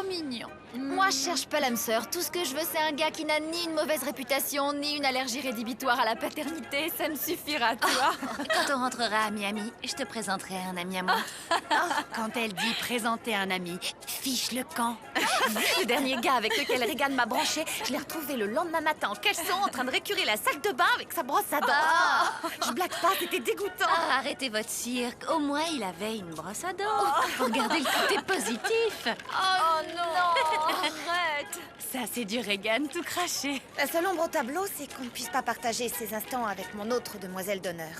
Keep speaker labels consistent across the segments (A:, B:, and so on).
A: mignon.
B: Moi, je cherche pas l'âme sœur. Tout ce que je veux, c'est un gars qui n'a ni une mauvaise réputation, ni une allergie rédhibitoire à la paternité. Ça me suffira, tu vois.
C: Quand on rentrera à Miami, je te présenterai un ami à moi.
A: Quand elle dit présenter un ami, fiche le camp.
B: Le dernier gars avec lequel Regan m'a branché, je l'ai retrouvé le lendemain matin en caleçon en train de récurer la salle de bain avec sa brosse à dents. Je blague pas, c'était dégoûtant.
C: Ah, arrêtez votre cirque. Au moins, il avait une brosse à dents. Pour garder le côté positif.
B: Oh non, arrête.
A: Ça, c'est du Regan tout craché.
D: La seule ombre au tableau, c'est qu'on ne puisse pas partager ces instants avec mon autre demoiselle d'honneur.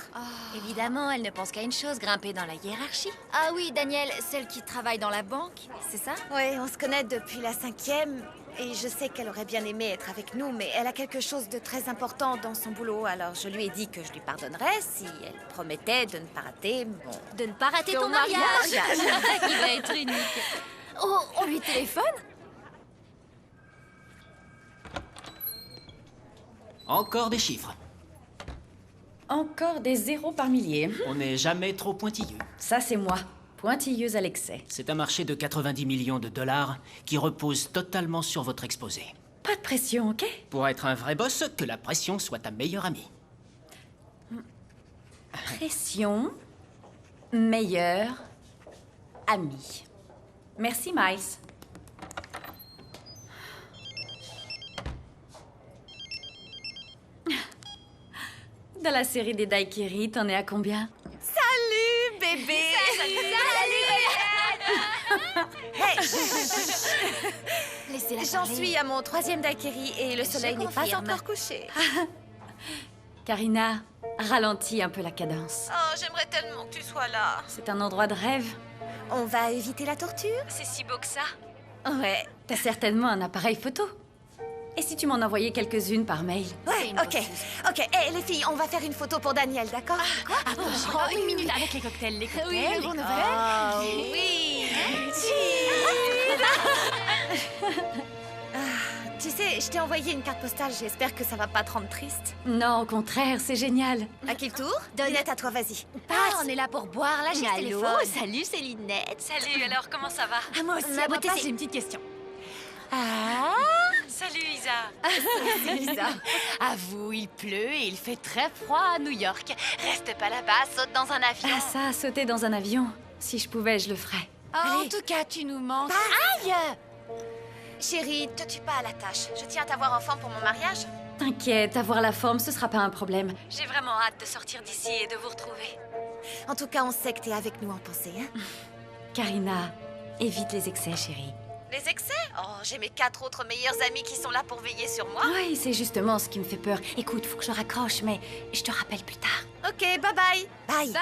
C: Évidemment, elle ne pense qu'à une chose, grimper dans la hiérarchie.
B: Ah oui, Daniel, celle qui travaille dans la banque, c'est ça?
D: Oui, on se connaît depuis la 5e et je sais qu'elle aurait bien aimé être avec nous, mais elle a quelque chose de très important dans son boulot, alors je lui ai dit que je lui pardonnerais si elle promettait de ne pas rater mon...
C: De ne pas rater ton
B: Ton
C: mariage.
B: mariage.
C: Il va être unique.
B: Oh, on lui téléphone?
E: Encore des chiffres.
F: Encore des zéros par millier.
E: On n'est jamais trop pointilleux.
F: Ça, c'est moi. Pointilleuse à l'excès.
E: C'est un marché de 90 millions de dollars qui repose totalement sur votre exposé.
F: Pas de pression, ok?
E: Pour être un vrai boss, que la pression soit ta meilleure amie.
F: Pression, meilleur ami. Merci, Miles. Dans la série des Daikiri, t'en es à combien?
B: Salut, bébé. Laissez-la
D: J'en
B: parler.
D: suis à mon 3e daiquiri et le soleil n'est pas
B: confirme.
D: encore couché.
F: Karina, ralentis un peu la cadence.
D: Oh, j'aimerais tellement que tu sois là.
F: C'est un endroit de rêve.
D: On va éviter la torture?
F: C'est si beau que ça.
D: Ouais.
F: T'as certainement un appareil photo. Et si tu m'en envoyais quelques-unes par mail?
D: Ouais,
B: une
D: ok.
B: bosseuse.
D: Ok, hé les filles, on va faire une photo pour Daniel, d'accord?
A: Une minute avec les cocktails, les cocktails.
B: Oui, le bon nouvel.
D: Oh, oui. Tu sais, je t'ai envoyé une carte postale, j'espère que ça va pas te rendre triste.
F: Non, au contraire, c'est génial.
D: À qui le tour? Donnette, à toi, vas-y.
C: Ah, on est là pour boire, là, j'ai le
B: Allô,
C: téléphone.
B: salut, c'est Linette.
F: Salut, alors comment ça va?
A: Ah, moi aussi,
B: Ma
A: à ma
B: beauté,
A: place,
B: c'est-
A: j'ai une petite question.
F: Salut, Isa.
A: C'est Lisa. Avoue, il pleut et il fait très froid à New York. Reste pas là-bas, saute dans un avion.
F: Ah ça, sauter dans un avion. Si je pouvais, je le ferais.
A: Oh, en tout cas, tu nous manques.
D: Chérie, te tue pas à la tâche. Je tiens à t'avoir enfant pour mon mariage.
F: T'inquiète, avoir la forme, ce sera pas un problème. J'ai vraiment hâte de sortir d'ici et de vous retrouver.
D: En tout cas, on sait que t'es avec nous en pensée, hein?
F: Karina, évite les excès, chérie.
D: Les excès? Oh, j'ai mes 4 autres meilleurs amis qui sont là pour veiller sur moi.
F: Oui, c'est justement ce qui me fait peur. Écoute, faut que je raccroche, mais je te rappelle plus tard.
D: Ok, bye bye. Bye.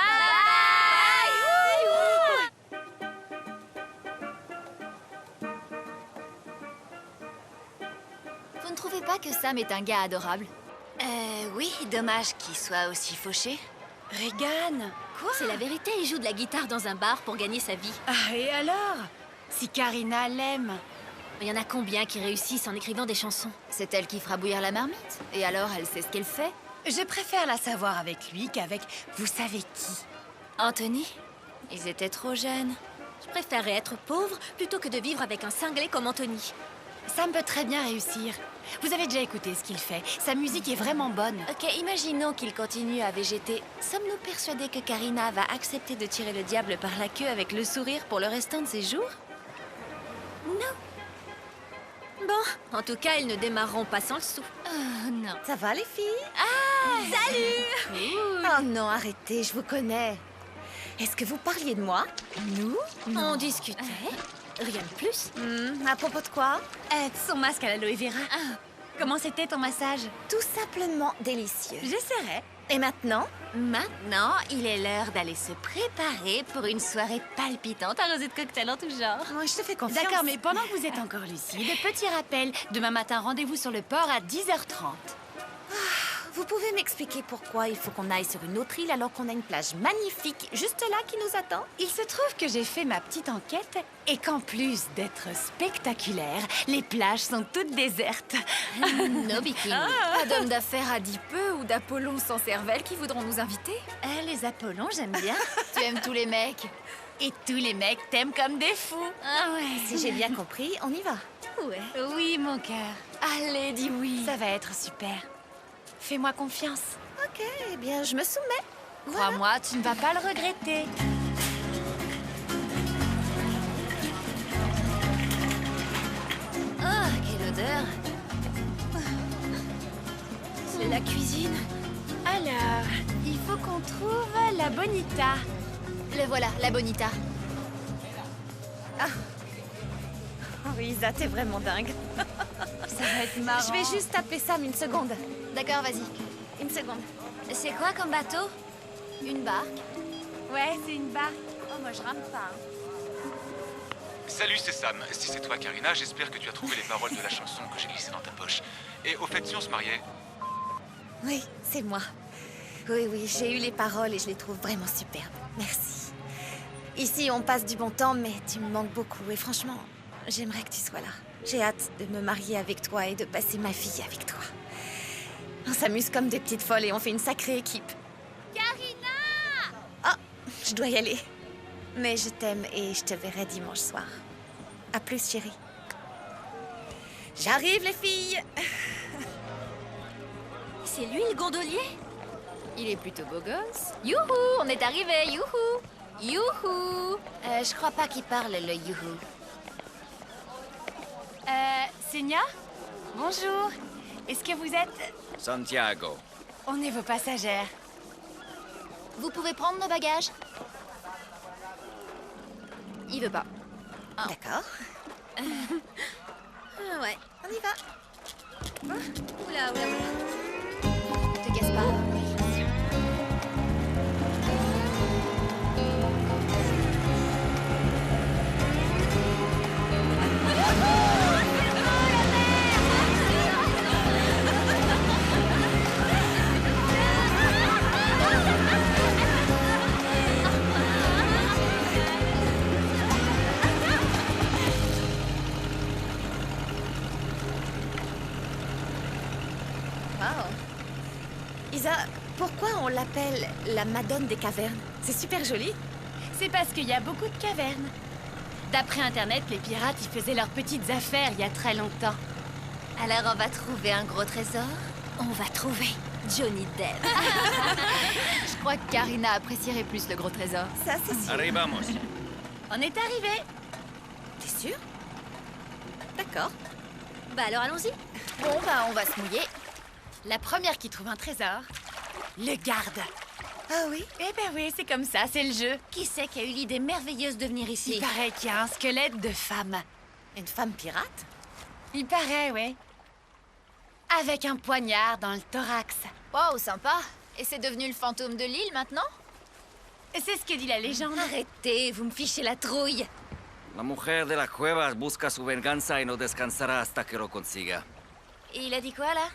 B: Vous ne trouvez pas que Sam est un gars adorable?
C: Oui, dommage qu'il soit aussi fauché.
A: Regan.
B: C'est la vérité, il joue de la guitare dans un bar pour gagner sa vie.
A: Ah, et alors? Si Karina l'aime.
B: Il y en a combien qui réussissent en écrivant des chansons? C'est elle qui fera bouillir la marmite. Et alors, elle sait ce qu'elle fait?
A: Je préfère la savoir avec lui qu'avec vous savez qui.
B: Anthony? Ils étaient trop jeunes. Je préférerais être pauvre plutôt que de vivre avec un cinglé comme Anthony.
A: Sam peut très bien réussir. Vous avez déjà écouté ce qu'il fait. Sa musique est vraiment bonne.
C: Ok, imaginons qu'il continue à végéter. Sommes-nous persuadés que Karina va accepter de tirer le diable par la queue avec le sourire pour le restant de ses jours?
B: Bon, en tout cas, ils ne démarreront pas sans le sou.
C: Oh non.
D: Ça va, les filles?
B: Salut!
D: Oh non, arrêtez, je vous connais. Est-ce que vous parliez de moi?
B: Nous? On discutait. Rien de plus.
D: À propos de quoi?
A: Son masque à l'aloe vera. Comment c'était ton massage?
D: Tout simplement délicieux.
A: J'essaierai.
D: Et maintenant?
C: Maintenant, il est l'heure d'aller se préparer pour une soirée palpitante arrosée de cocktails en tout genre.
D: Moi, je te fais confiance.
A: D'accord, mais pendant que vous êtes encore lucide, petit rappel, demain matin, rendez-vous sur le port à 10h30.
D: Vous pouvez m'expliquer pourquoi il faut qu'on aille sur une autre île alors qu'on a une plage magnifique juste là qui nous attend?
A: Il se trouve que j'ai fait ma petite enquête et qu'en plus d'être spectaculaire, les plages sont toutes désertes.
B: No bikini. Pas d'hommes d'affaires à peu ou d'Apollon sans cervelle qui voudront nous inviter?
C: Les Apollons, j'aime bien.
B: Tu aimes tous les mecs?
A: Et tous les mecs t'aiment comme des fous. Ah ouais.
D: Si j'ai bien compris, on y va.
A: Ouais. Oui, mon cœur. Allez, dis oui. Ça va être super. Fais-moi confiance.
D: Ok, eh bien, je me soumets.
A: Crois-moi, tu ne vas pas le regretter.
C: Oh, quelle odeur! C'est la cuisine.
A: Alors, il faut qu'on trouve la bonita.
C: Le voilà, la bonita.
D: Oh, Isa, t'es vraiment dingue.
A: Ça va être marrant.
D: Je vais juste taper Sam une seconde.
C: D'accord, vas-y.
D: Une seconde.
C: C'est quoi comme bateau? Une barque?
A: Ouais, c'est une barque. Oh, moi, je rame pas.
G: Salut, c'est Sam. Si c'est toi, Karina, j'espère que tu as trouvé les paroles de la chanson que j'ai glissée dans ta poche. Et au fait, si on se mariait?
D: Oui, c'est moi. Oui, j'ai eu les paroles et je les trouve vraiment superbes. Merci. Ici, on passe du bon temps, mais tu me manques beaucoup. Et franchement, j'aimerais que tu sois là. J'ai hâte de me marier avec toi et de passer ma vie avec toi. On s'amuse comme des petites folles et on fait une sacrée équipe. Karina! Ah, je dois y aller. Mais je t'aime et je te verrai dimanche soir. À plus, chérie. J'arrive, les filles!
C: C'est lui le gondolier?
F: Il est plutôt beau gosse. Youhou, on est arrivé, youhou. Youhou.
C: Je crois pas qu'il parle, le youhou.
A: Senia? Bonjour. Est-ce que vous êtes...
H: Santiago.
A: On est vos passagères.
C: Vous pouvez prendre nos bagages?
F: Il veut pas.
D: D'accord.
C: Ouais.
D: On y va.
C: Oula. Te casse pas.
D: Wow. Isa, pourquoi on l'appelle la Madone des cavernes? C'est super joli.
A: C'est parce qu'il y a beaucoup de cavernes. D'après Internet, les pirates y faisaient leurs petites affaires il y a très longtemps.
C: Alors on va trouver un gros trésor? On va trouver Johnny Depp.
F: Je crois que Karina apprécierait plus le gros trésor.
D: Ça, c'est sûr.
H: Arrivamos.
A: On est arrivés.
D: T'es sûr? D'accord.
C: Bah alors allons-y.
A: Bon, bah, on va se mouiller. La première qui trouve un trésor, le garde.
D: Ah oui?
A: Eh ben oui, c'est comme ça, c'est le jeu.
C: Qui c'est qui a eu l'idée merveilleuse de venir
A: Il
C: ici?
A: paraît qu'il y a un squelette de femme.
D: Une femme pirate?
A: Il paraît, ouais. Avec un poignard dans le thorax.
F: Wow, sympa. Et c'est devenu le fantôme de l'île maintenant?
A: C'est ce que dit la légende.
C: Arrêtez, vous me fichez la trouille.
H: La mujer de la cueva busca su venganza y no descansará hasta que lo consiga.
C: Et il a dit quoi là?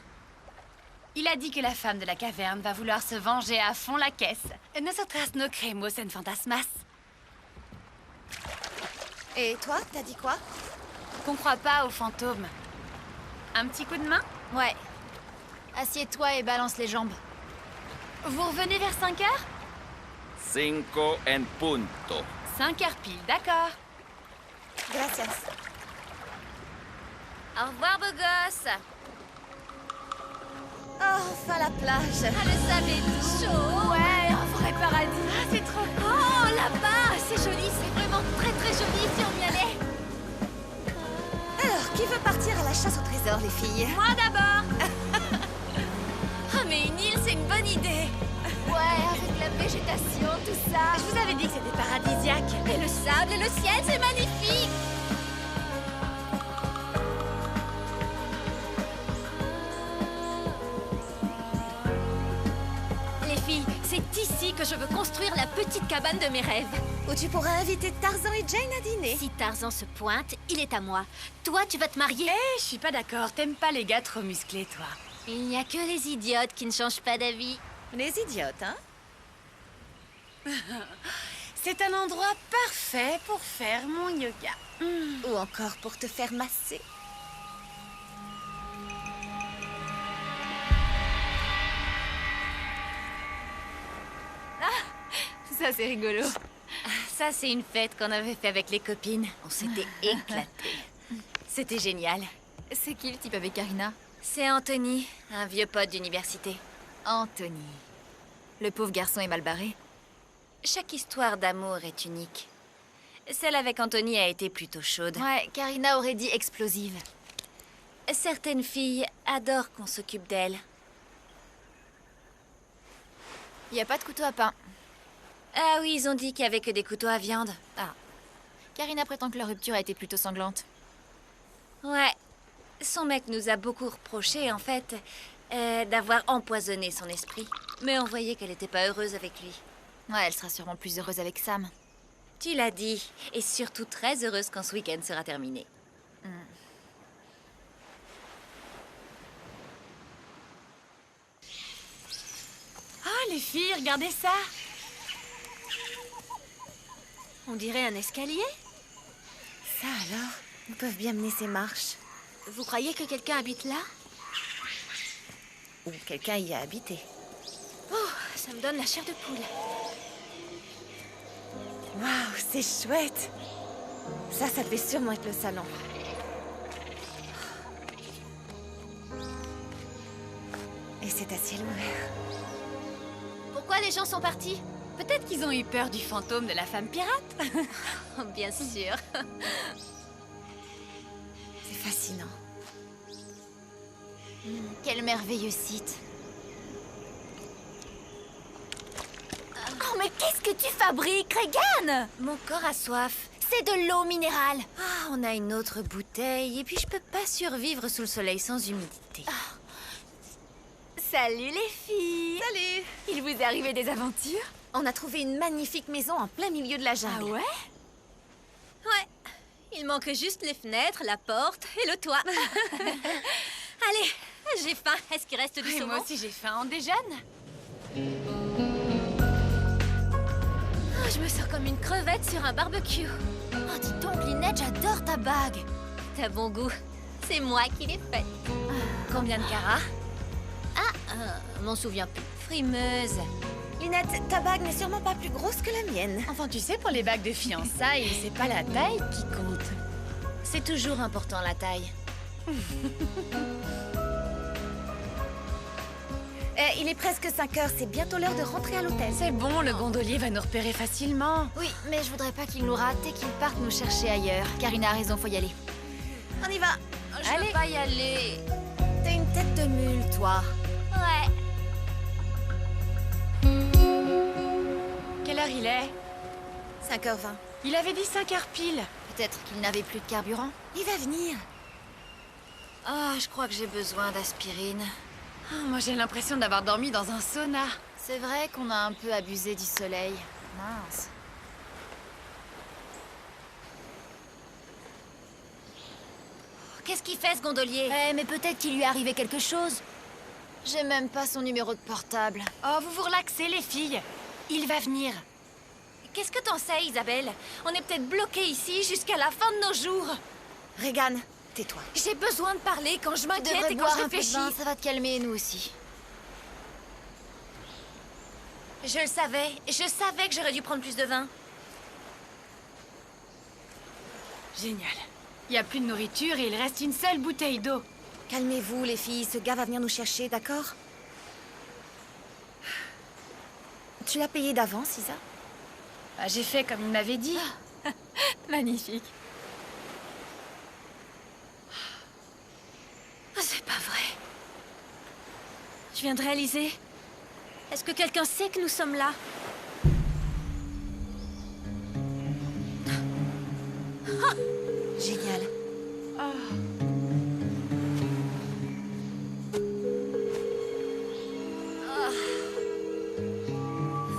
A: Il a dit que la femme de la caverne va vouloir se venger à fond la caisse. Nosotras no creemos en fantasmas.
D: Et toi, t'as dit quoi?
A: Qu'on croit pas aux fantômes. Un petit coup de main?
F: Ouais. Assieds-toi et balance les jambes.
A: Vous revenez vers 5 heures?
H: 5 en punto.
A: 5 heures pile, d'accord.
D: Gracias.
C: Au revoir, beau gosse.
D: Oh, enfin la plage.
C: Ah, le sable est tout chaud.
A: Ouais, un vrai paradis.
C: Ah, c'est trop cool. Oh, là-bas, c'est joli, c'est vraiment très très joli si on y allait.
D: Alors, qui veut partir à la chasse au trésor, les filles?
C: Moi d'abord. Ah, mais une île, c'est une bonne idée.
F: Ouais, avec la végétation, tout ça.
A: Je vous avais dit que c'était paradisiaque.
C: Et le sable et le ciel, c'est magnifique. Les filles, c'est ici que je veux construire la petite cabane de mes rêves.
D: Où tu pourras inviter Tarzan et Jane à dîner.
C: Si Tarzan se pointe, il est à moi. Toi, tu vas te marier.
A: Eh, je suis pas d'accord. T'aimes pas les gars trop musclés, toi.
C: Il n'y a que les idiotes qui ne changent pas d'avis.
D: Les idiotes, hein?
A: C'est un endroit parfait pour faire mon yoga.
D: Ou encore pour te faire masser.
F: Ça, c'est rigolo.
C: Ça, c'est une fête qu'on avait fait avec les copines. On s'était éclatés. C'était génial.
F: C'est qui le type avec Karina?
C: C'est Anthony, un vieux pote d'université.
F: Anthony. Le pauvre garçon est mal barré.
C: Chaque histoire d'amour est unique. Celle avec Anthony a été plutôt chaude.
F: Ouais, Karina aurait dit explosive.
C: Certaines filles adorent qu'on s'occupe d'elles.
F: Y a pas de couteau à pain.
C: Ah oui, ils ont dit qu'il y avait que des couteaux à viande.
F: Ah. Karina prétend que la rupture a été plutôt sanglante.
C: Ouais. Son mec nous a beaucoup reproché, en fait, d'avoir empoisonné son esprit. Mais on voyait qu'elle n'était pas heureuse avec lui.
F: Ouais, elle sera sûrement plus heureuse avec Sam.
C: Tu l'as dit. Et surtout très heureuse quand ce week-end sera terminé.
A: Oh, les filles, regardez ça!
C: On dirait un escalier.
D: Ça alors, ils peuvent bien mener ces marches.
C: Vous croyez que quelqu'un habite là?
D: Ou quelqu'un y a habité.
C: Oh, ça me donne la chair de poule.
D: Waouh, c'est chouette! Ça devait sûrement être le salon. Et c'est à ciel ouvert.
C: Pourquoi les gens sont partis?
A: Peut-être qu'ils ont eu peur du fantôme de la femme pirate.
C: Bien sûr.
D: C'est fascinant.
F: Quel merveilleux site.
B: Oh, mais qu'est-ce que tu fabriques, Regan?
C: Mon corps a soif.
B: C'est de l'eau minérale.
C: Ah, on a une autre bouteille. Et puis, je peux pas survivre sous le soleil sans humidité.
B: Salut les filles.
F: Salut! Il vous est arrivé des aventures?
D: On a trouvé une magnifique maison en plein milieu de la jungle.
F: Ah ouais?
C: Ouais. Il manque juste les fenêtres, la porte et le toit. Allez, j'ai faim. Est-ce qu'il reste du
A: Et
C: saumon?
A: moi aussi, j'ai faim. On déjeune?
C: Oh, je me sens comme une crevette sur un barbecue.
B: Oh, dis donc, Lynette, j'adore ta bague.
C: T'as bon goût. C'est moi qui l'ai faite. Combien de carats? M'en souviens plus. Frimeuse.
D: Lynette, ta bague n'est sûrement pas plus grosse que la mienne.
A: Enfin, tu sais, pour les bagues de fiançailles, c'est pas la taille qui compte.
C: C'est toujours important, la taille.
D: Il est presque 5 heures, c'est bientôt l'heure de rentrer à l'hôtel.
A: C'est bon, le gondolier va nous repérer facilement.
F: Oui, mais je voudrais pas qu'il nous rate et qu'il parte nous chercher ailleurs. Karina a raison, faut y aller.
D: On y va.
C: Je veux pas y aller.
D: T'as une tête de mule, toi.
C: Ouais.
A: Quelle heure il est?
D: 5h20.
A: Il avait dit 5 heures pile.
F: Peut-être qu'il n'avait plus de carburant.
D: Il va venir.
C: Ah, je crois que j'ai besoin d'aspirine.
A: Oh, moi, j'ai l'impression d'avoir dormi dans un sauna.
F: C'est vrai qu'on a un peu abusé du soleil. Mince.
C: Qu'est-ce qu'il fait, ce gondolier?
F: Eh, mais peut-être qu'il lui est arrivé quelque chose. J'ai même pas son numéro de portable.
A: Oh, vous vous relaxez, les filles. Il va venir.
C: Qu'est-ce que t'en sais, Isabelle? On est peut-être bloqués ici jusqu'à la fin de nos jours.
D: Regan, tais-toi.
C: J'ai besoin de parler quand je
F: Tu
C: m'inquiète
F: devrais
C: et quand
F: boire
C: je
F: un peu de
C: réfléchis.
F: vin, ça va te calmer, nous aussi.
C: Je savais que j'aurais dû prendre plus de vin.
A: Génial. Il n'y a plus de nourriture et il reste une seule bouteille d'eau.
D: Calmez-vous, les filles. Ce gars va venir nous chercher, d'accord? Tu l'as payé d'avance, Isa?
A: Bah, j'ai fait comme il m'avait dit. Magnifique.
C: Oh, c'est pas vrai. Je viens de réaliser. Est-ce que quelqu'un sait que nous sommes là?
D: Génial.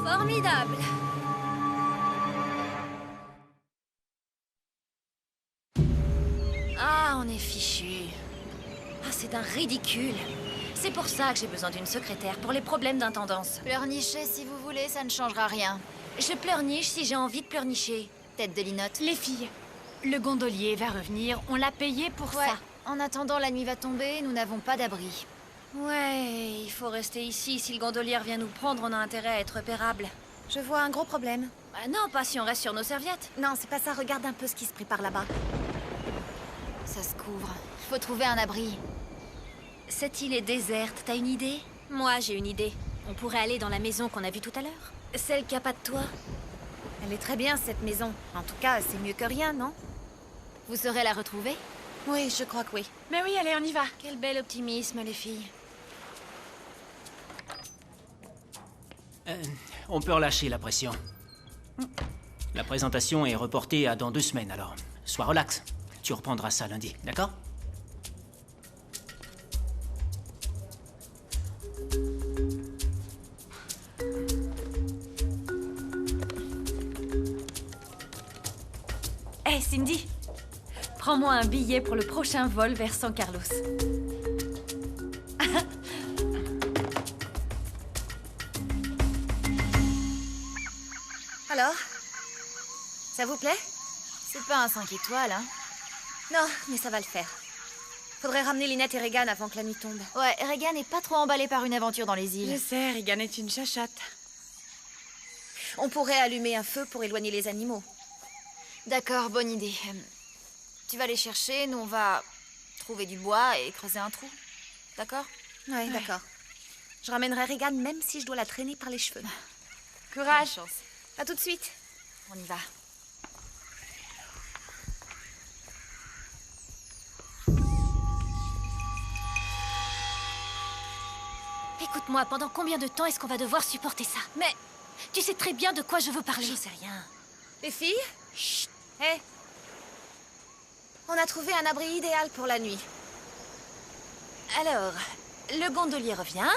C: Formidable. Ah, on est fichu. Ah, c'est d'un ridicule. C'est pour ça que j'ai besoin d'une secrétaire, pour les problèmes d'intendance.
F: Pleurnichez si vous voulez, ça ne changera rien.
C: Je pleurniche si j'ai envie de pleurnicher.
F: Tête de linotte.
A: Les filles, le gondolier va revenir. On l'a payé pour
F: Ouais.
A: ça.
F: En attendant, la nuit va tomber, nous n'avons pas d'abri.
C: Ouais, il faut rester ici. Si le gondolier vient nous prendre, on a intérêt à être repérable.
D: Je vois un gros problème.
C: Ah non, pas si on reste sur nos serviettes.
D: Non, c'est pas ça. Regarde un peu ce qui se prépare là-bas.
F: Ça se couvre. Il faut trouver un abri.
C: Cette île est déserte, t'as une idée?
B: Moi, j'ai une idée. On pourrait aller dans la maison qu'on a vue tout à l'heure.
C: Celle qui a pas de toit?
D: Elle est très bien, cette maison. En tout cas, c'est mieux que rien, non?
F: Vous saurez la retrouver?
D: Oui, je crois que oui.
A: Mais oui, allez, on y va.
C: Quel bel optimisme, les filles.
E: On peut relâcher la pression. La présentation est reportée à dans 2 semaines, alors sois relax. Tu reprendras ça lundi, d'accord?
A: Hé, Cindy, prends-moi un billet pour le prochain vol vers San Carlos.
D: Alors? Ça vous plaît?
F: C'est pas un 5 étoiles, hein?
D: Non, mais ça va le faire. Faudrait ramener Lynette et Regan avant que la nuit tombe.
F: Ouais, Regan n'est pas trop emballé par une aventure dans les
A: Je
F: îles.
A: sais, Regan est une chachotte.
D: On pourrait allumer un feu pour éloigner les animaux.
F: D'accord, bonne idée. Tu vas les chercher, nous on va trouver du bois et creuser un trou. D'accord?
D: Ouais, d'accord. Je ramènerai Regan même si je dois la traîner par les cheveux.
A: Courage.
F: Bonne chance.
D: À tout de suite.
F: On y va.
B: Écoute-moi, pendant combien de temps est-ce qu'on va devoir supporter ça? Mais tu sais très bien de quoi je veux parler.
C: J'en sais rien.
D: Les filles? Chut. Hé. On a trouvé un abri idéal pour la nuit.
C: Alors, le gondolier revient.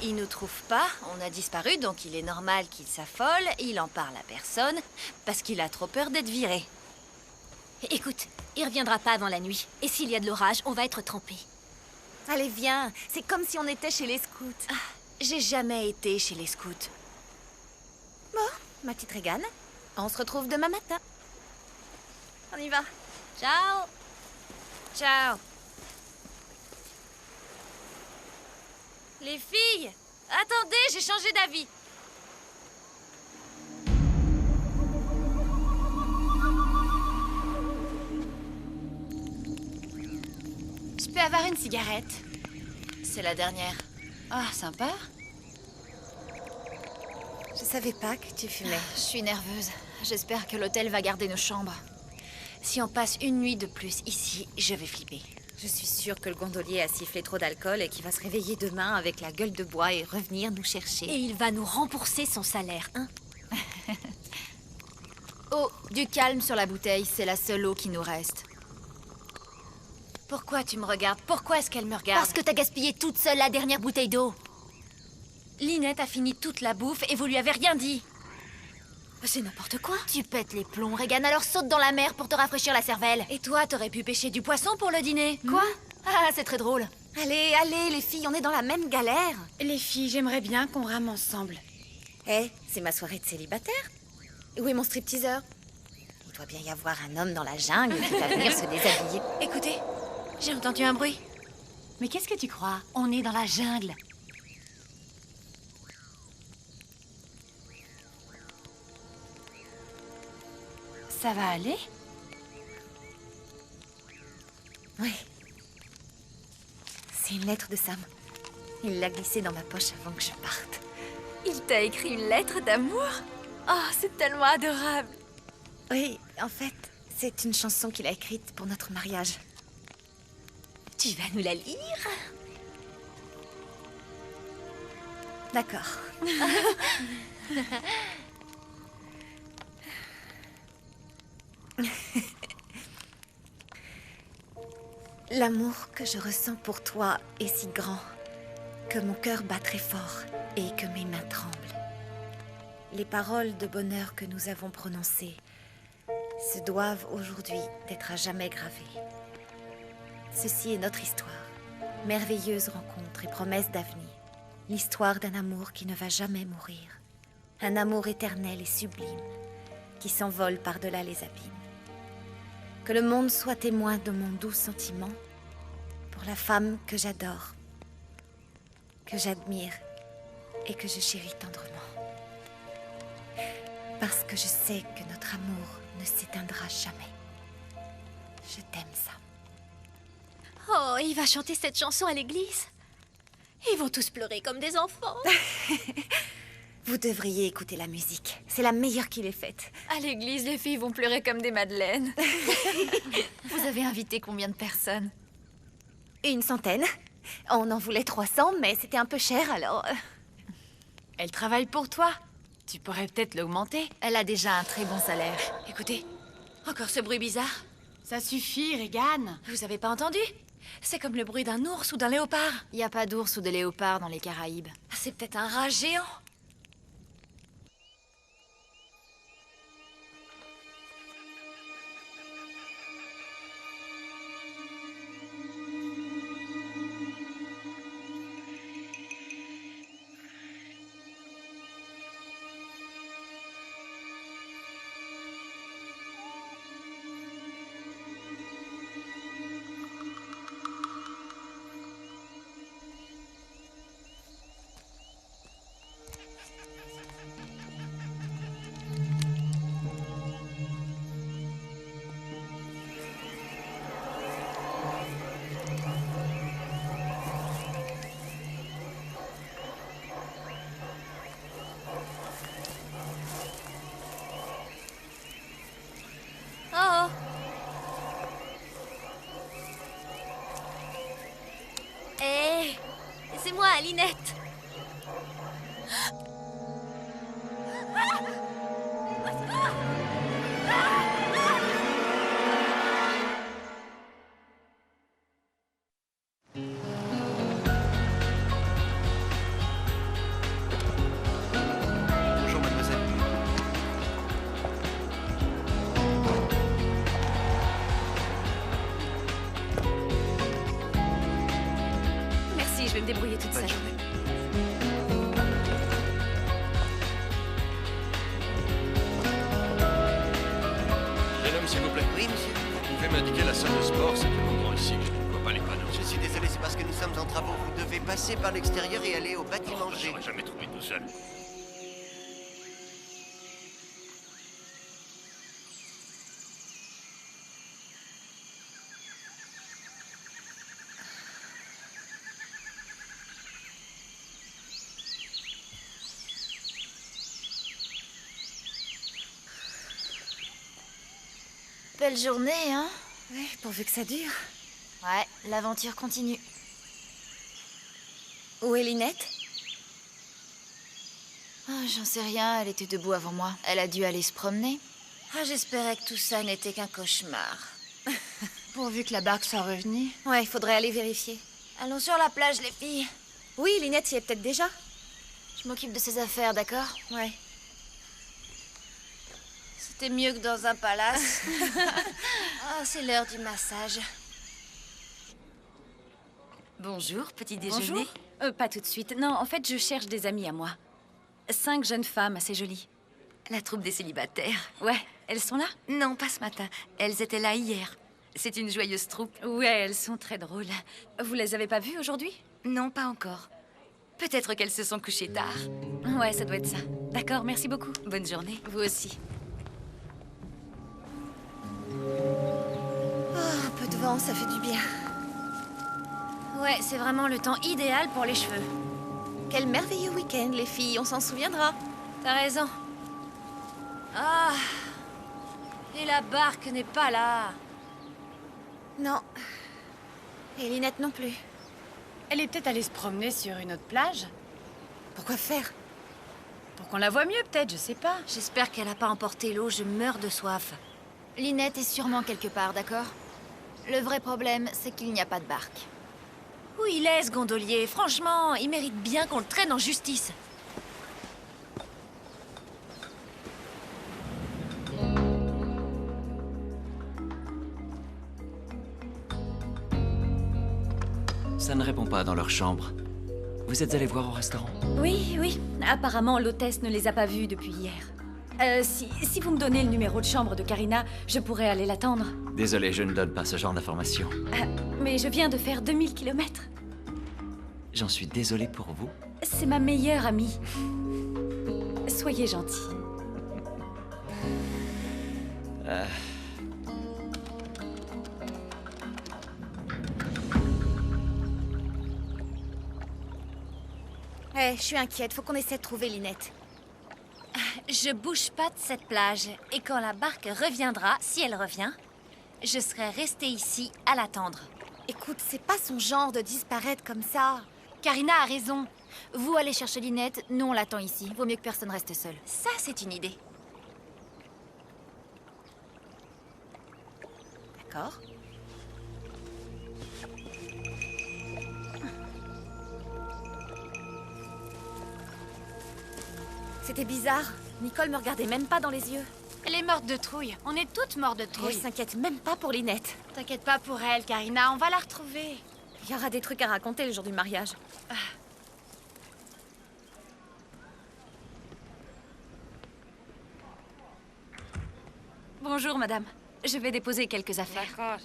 C: Il nous trouve pas, on a disparu, donc il est normal qu'il s'affole. Il en parle à personne, parce qu'il a trop peur d'être viré.
B: Écoute, il reviendra pas avant la nuit. Et s'il y a de l'orage, on va être trempés.
D: Allez, viens. C'est comme si on était chez les scouts.
C: J'ai jamais été chez les scouts.
D: Bon, ma petite Regan, on se retrouve demain matin. On y va.
C: Ciao. Ciao. Les filles, attendez, j'ai changé d'avis.
A: Je peux avoir une cigarette?
C: C'est la dernière.
F: Ah, sympa.
D: Je savais pas que tu fumais.
F: Je suis nerveuse. J'espère que l'hôtel va garder nos chambres.
C: Si on passe une nuit de plus ici, je vais flipper.
D: Je suis sûre que le gondolier a sifflé trop d'alcool et qu'il va se réveiller demain avec la gueule de bois et revenir nous chercher.
B: Et il va nous rembourser son salaire, hein?
F: Oh, du calme sur la bouteille, c'est la seule eau qui nous reste.
C: Pourquoi tu me regardes? Pourquoi est-ce qu'elle me regarde?
B: Parce que t'as gaspillé toute seule la dernière bouteille d'eau.
C: Lynette a fini toute la bouffe et vous lui avez rien dit.
B: C'est n'importe quoi.
F: Tu pètes les plombs, Regan, alors saute dans la mer pour te rafraîchir la cervelle.
C: Et toi, t'aurais pu pêcher du poisson pour le dîner.
F: Quoi? Ah, c'est très drôle.
D: Allez, allez, les filles, on est dans la même galère.
A: Les filles, j'aimerais bien qu'on rame ensemble.
D: Hé, c'est ma soirée de célibataire. Où est mon stripteaseur? Il doit bien y avoir un homme dans la jungle qui va venir se déshabiller.
C: Écoutez, j'ai entendu un bruit.
A: Mais qu'est-ce que tu crois? On est dans la jungle. Ça va aller?
D: Oui. C'est une lettre de Sam. Il l'a glissée dans ma poche avant que je parte.
A: Il t'a écrit une lettre d'amour? Oh, c'est tellement adorable.
D: Oui, en fait, c'est une chanson qu'il a écrite pour notre mariage.
B: Tu vas nous la lire?
D: D'accord. L'amour que je ressens pour toi est si grand que mon cœur bat très fort et que mes mains tremblent. Les paroles de bonheur que nous avons prononcées se doivent aujourd'hui d'être à jamais gravées. Ceci est notre histoire, merveilleuse rencontre et promesse d'avenir. L'histoire d'un amour qui ne va jamais mourir. Un amour éternel et sublime qui s'envole par-delà les abîmes. Que le monde soit témoin de mon doux sentiment pour la femme que j'adore, que j'admire et que je chéris tendrement. Parce que je sais que notre amour ne s'éteindra jamais. Je t'aime, Sam.
C: Oh, il va chanter cette chanson à l'église. Ils vont tous pleurer comme des enfants.
D: Vous devriez écouter la musique. C'est la meilleure qu'il ait faite.
B: À l'église, les filles vont pleurer comme des madeleines. Vous avez invité combien de personnes?
D: Une centaine. On en voulait 300, mais c'était un peu cher, alors...
A: Elle travaille pour toi. Tu pourrais peut-être l'augmenter.
B: Elle a déjà un très bon salaire.
C: Écoutez, encore ce bruit bizarre.
A: Ça suffit, Regan.
C: Vous avez pas entendu? C'est comme le bruit d'un ours ou d'un léopard.
B: Il n'y a pas d'ours ou de léopard dans les Caraïbes.
C: Ah, c'est peut-être un rat géant. Oh. Hé, c'est moi, Linette.
I: Bonjour, mademoiselle.
C: Merci, je vais me débrouiller toute
I: Bonne
C: seule.
I: journée.
J: Jeune homme, s'il vous plaît.
I: Oui, monsieur.
J: Vous pouvez m'indiquer la salle de sport? C'est un endroit ici que je ne vois pas les panneaux.
I: Je suis désolé, c'est parce que nous sommes en travaux. Vous devez passer par l'extérieur et aller au bâtiment
J: Je
I: G.
J: n'aurais jamais trouvé tout seul.
F: Belle journée, hein?
D: Ouais, pourvu que ça dure.
F: Ouais, l'aventure continue.
D: Où est Linette?
F: Ah, j'en sais rien, elle était debout avant moi. Elle a dû aller se promener.
C: Ah, j'espérais que tout ça n'était qu'un cauchemar.
A: Pourvu que la barque soit revenue.
D: Ouais, il faudrait aller vérifier.
C: Allons sur la plage, les filles.
D: Oui, Linette y est peut-être déjà.
F: Je m'occupe de ses affaires, d'accord?
D: Ouais.
C: C'était mieux que dans un palace. Ah, c'est l'heure du massage.
B: Bonjour, petit déjeuner.
C: Bonjour.
B: Pas tout de suite. Non, en fait, je cherche des amis à moi. 5 jeunes femmes assez jolies.
C: La troupe des célibataires.
B: Ouais, elles sont là?
C: Non, pas ce matin. Elles étaient là hier. C'est une joyeuse troupe.
B: Ouais, elles sont très drôles. Vous les avez pas vues aujourd'hui?
C: Non, pas encore. Peut-être qu'elles se sont couchées tard.
B: Ouais, ça doit être ça. D'accord, merci beaucoup.
C: Bonne journée.
B: Vous aussi.
D: Oh, un peu de vent, ça fait du bien.
C: Ouais, c'est vraiment le temps idéal pour les cheveux.
D: Quel merveilleux week-end, les filles, on s'en souviendra.
C: T'as raison. Ah. Et la barque n'est pas là.
D: Non. Et Linette non plus.
A: Elle est peut-être allée se promener sur une autre plage.
D: Pourquoi faire?
A: Pour qu'on la voie mieux, peut-être, je sais pas.
C: J'espère qu'elle n'a pas emporté l'eau, je meurs de soif.
F: Linette est sûrement quelque part, d'accord? Le vrai problème, c'est qu'il n'y a pas de barque.
C: Où il est, ce gondolier? Franchement, il mérite bien qu'on le traîne en justice.
H: Ça ne répond pas dans leur chambre. Vous êtes allé voir au restaurant?
B: Oui, oui. Apparemment, l'hôtesse ne les a pas vus depuis hier. Si vous me donnez le numéro de chambre de Karina, je pourrais aller l'attendre.
H: Désolé, je ne donne pas ce genre d'informations.
B: Mais je viens de faire 2000 kilomètres.
H: J'en suis désolé pour vous.
B: C'est ma meilleure amie. Soyez gentil.
D: Hé, je suis inquiète. Faut qu'on essaie de trouver Lynette.
C: Je bouge pas de cette plage. Et quand la barque reviendra, si elle revient, je serai restée ici à l'attendre.
D: Écoute, c'est pas son genre de disparaître comme ça.
F: Karina a raison. Vous allez chercher Lynette, nous on l'attend ici. Vaut mieux que personne reste seul.
C: Ça, c'est une idée.
D: D'accord. C'était bizarre. Nicole me regardait même pas dans les yeux.
A: Elle est morte de trouille. On est toutes mortes de
D: Et elle
A: trouille.
D: s'inquiète même pas pour Lynette.
A: T'inquiète pas pour elle, Karina. On va la retrouver.
D: Il y aura des trucs à raconter le jour du mariage.
C: Bonjour, madame. Je vais déposer quelques affaires.
A: D'accord.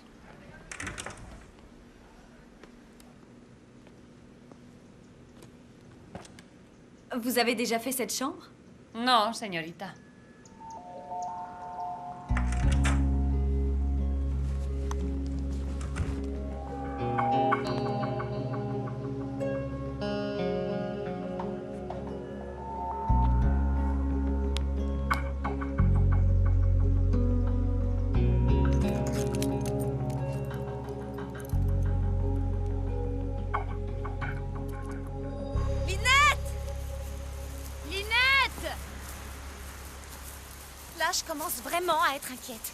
C: Vous avez déjà fait cette chambre?
A: Non, señorita.
D: Là, je commence vraiment à être inquiète.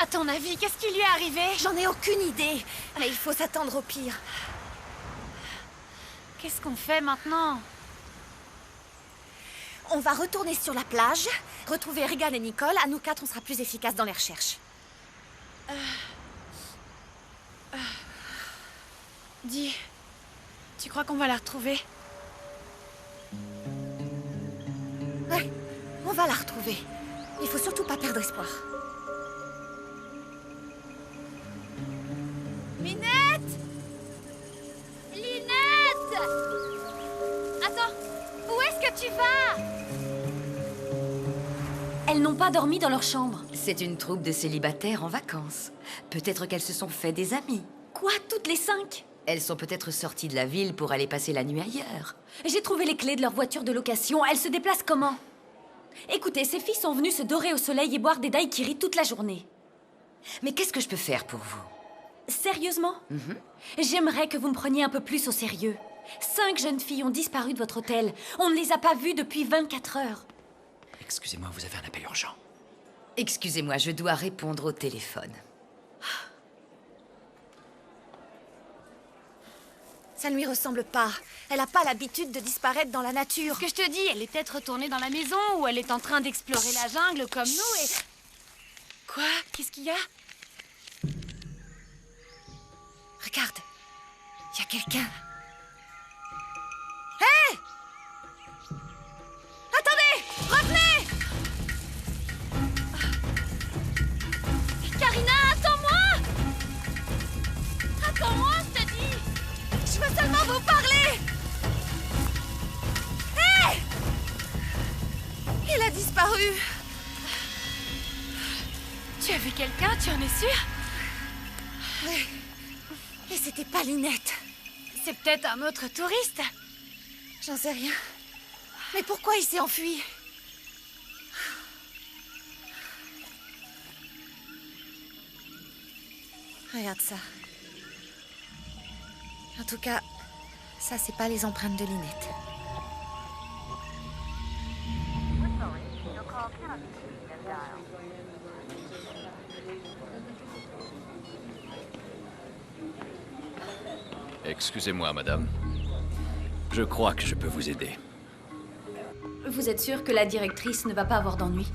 A: À ton avis, qu'est-ce qui lui est arrivé?
D: J'en ai aucune idée. Mais il faut s'attendre au pire.
A: Qu'est-ce qu'on fait maintenant?
D: On va retourner sur la plage, retrouver Regan et Nicole. À nous quatre, on sera plus efficaces dans les recherches.
A: Dis, tu crois qu'on va la retrouver?
D: Ouais, on va la retrouver. Il faut surtout pas perdre espoir.
F: Lynette! Lynette! Attends, où est-ce que tu vas?
C: Elles n'ont pas dormi dans leur chambre.
K: C'est une troupe de célibataires en vacances. Peut-être qu'elles se sont fait des amis.
C: Quoi, toutes les 5?
K: Elles sont peut-être sorties de la ville pour aller passer la nuit ailleurs.
C: J'ai trouvé les clés de leur voiture de location. Elles se déplacent comment? Écoutez, ces filles sont venues se dorer au soleil et boire des daiquiris toute la journée.
K: Mais qu'est-ce que je peux faire pour vous?
C: Sérieusement? J'aimerais que vous me preniez un peu plus au sérieux. 5 jeunes filles ont disparu de votre hôtel. On ne les a pas vues depuis 24 heures.
H: Excusez-moi, vous avez un appel urgent.
K: Excusez-moi, je dois répondre au téléphone.
D: Ça ne lui ressemble pas. Elle n'a pas l'habitude de disparaître dans la nature.
A: Ce que je te dis, elle est peut-être retournée dans la maison ou elle est en train d'explorer la jungle comme nous et... Quoi? Qu'est-ce qu'il y a?
D: Regarde, il y a quelqu'un. Hé! Attendez! Revenez!
F: Karina, attends-moi! Attends-moi, je te dis!
D: Je veux seulement vous parler! Hé! Il a disparu.
A: Tu as vu quelqu'un? Tu en es sûre?
D: Oui. Et c'était pas Lynette.
A: C'est peut-être un autre touriste.
D: J'en sais rien. Mais pourquoi il s'est enfui? Regarde ça. En tout cas, ça, c'est pas les empreintes de Lynette.
J: Excusez-moi, madame. Je crois que je peux vous aider.
C: Vous êtes sûr que la directrice ne va pas avoir d'ennui?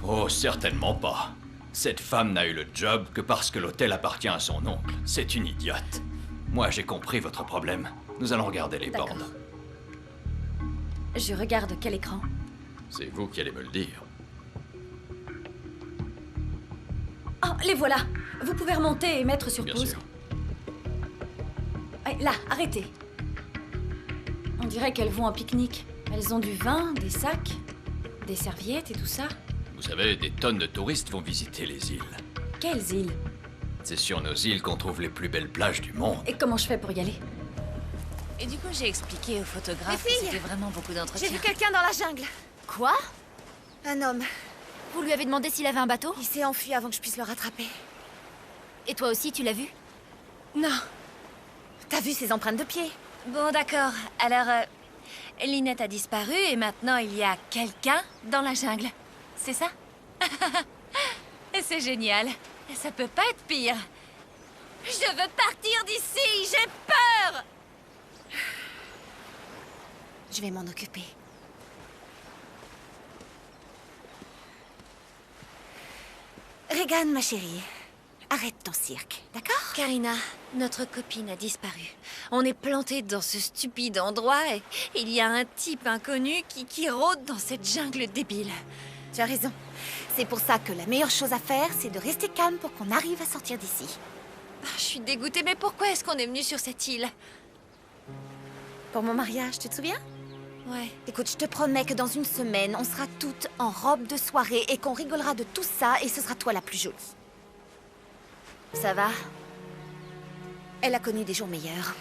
J: Oh, certainement pas. Cette femme n'a eu le job que parce que l'hôtel appartient à son oncle. C'est une idiote. Moi, j'ai compris votre problème. Nous allons regarder les
C: D'accord.
J: bornes.
C: Je regarde quel écran?
J: C'est vous qui allez me le dire.
C: Oh, les voilà! Vous pouvez remonter et mettre sur
J: Bien
C: pause.
J: sûr.
C: Là, arrêtez. On dirait qu'elles vont en pique-nique. Elles ont du vin, des sacs, des serviettes et tout ça.
J: Vous savez, des tonnes de touristes vont visiter les îles.
K: Quelles îles?
J: C'est sur nos îles qu'on trouve les plus belles plages du monde.
K: Et comment je fais pour y aller?
C: Et du coup, j'ai expliqué au photographe
D: Les
C: que
D: filles,
C: c'était vraiment beaucoup d'entretien.
D: J'ai vu quelqu'un dans la jungle.
F: Quoi?
D: Un homme.
F: Vous lui avez demandé s'il avait un bateau?
D: Il s'est enfui avant que je puisse le rattraper.
F: Et toi aussi, tu l'as vu?
D: Non. T'as vu ses empreintes de pied?
C: Bon, d'accord. Alors, Lynette a disparu et maintenant il y a quelqu'un dans la jungle. C'est ça? Et c'est génial. Ça peut pas être pire. Je veux partir d'ici. J'ai peur.
D: Je vais m'en occuper. Regan, ma chérie, arrête ton cirque, d'accord?
C: Karina, notre copine a disparu. On est planté dans ce stupide endroit et il y a un type inconnu qui rôde dans cette jungle débile.
D: Tu as raison. C'est pour ça que la meilleure chose à faire, c'est de rester calme pour qu'on arrive à sortir d'ici.
C: Ah, je suis dégoûtée, mais pourquoi est-ce qu'on est venu sur cette île?
D: Pour mon mariage, tu te souviens?
C: Ouais.
D: Écoute, je te promets que dans une semaine, on sera toutes en robe de soirée et qu'on rigolera de tout ça et ce sera toi la plus jolie. Ça va? Elle a connu des jours meilleurs.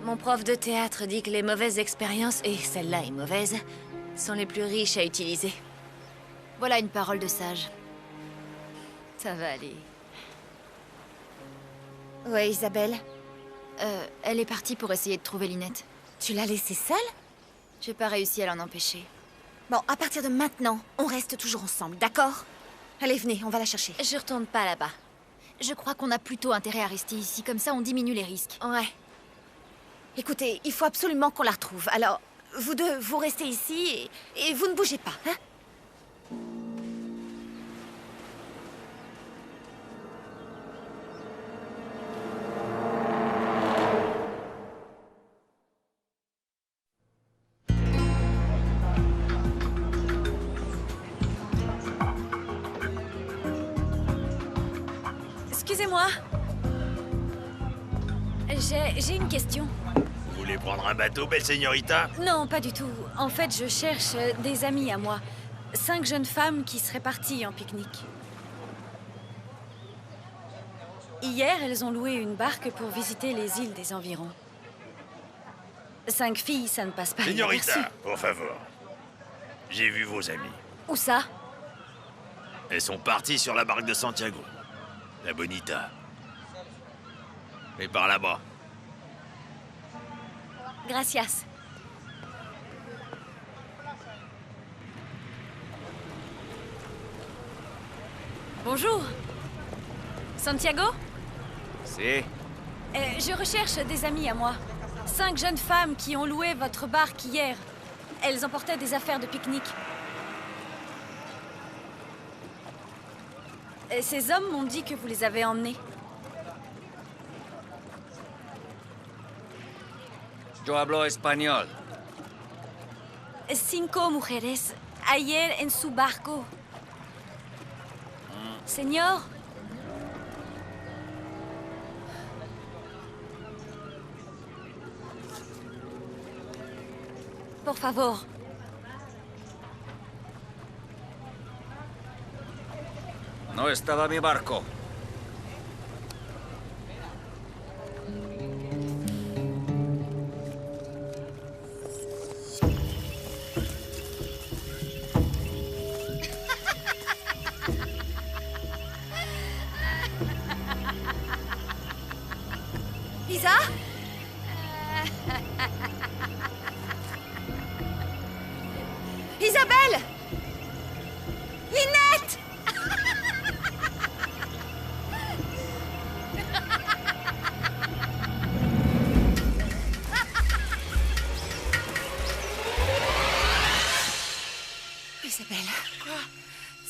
C: Mon prof de théâtre dit que les mauvaises expériences, et celle-là est mauvaise, sont les plus riches à utiliser.
F: Voilà une parole de sage.
C: Ça va aller.
D: Ouais, Isabelle?
F: Elle est partie pour essayer de trouver Lynette.
D: Tu l'as laissée seule?
F: J'ai pas réussi à l'en empêcher.
D: Bon, à partir de maintenant, on reste toujours ensemble, d'accord? Allez, venez, on va la chercher.
C: Je retourne pas là-bas.
F: Je crois qu'on a plutôt intérêt à rester ici, comme ça on diminue les risques.
C: Ouais.
D: Écoutez, il faut absolument qu'on la retrouve. Alors, vous deux, vous restez ici et vous ne bougez pas, hein?
B: Excusez-moi. J'ai une question.
L: Vous voulez prendre un bateau, belle señorita?
B: Non, pas du tout. En fait, je cherche des amies à moi. 5 jeunes femmes qui seraient parties en pique-nique. Hier, elles ont loué une barque pour visiter les îles des environs. 5 filles, ça ne passe pas
L: Señorita,
B: inaperçu.
L: por favor. J'ai vu vos amies.
B: Où ça?
L: Elles sont parties sur la barque de Santiago. La Bonita. Et par là-bas.
B: Gracias. Bonjour. Santiago?
H: Si.
B: Je recherche des amies à moi. 5 jeunes femmes qui ont loué votre barque hier. Elles emportaient des affaires de pique-nique. Ces hommes m'ont dit que vous les avez emmenés.
H: Yo hablo español.
B: 5 mujeres, ayer en su barco. Señor. Por favor.
H: No estaba mi barco.
D: Lisa? Isabelle! Lynette! Isabelle. Quoi?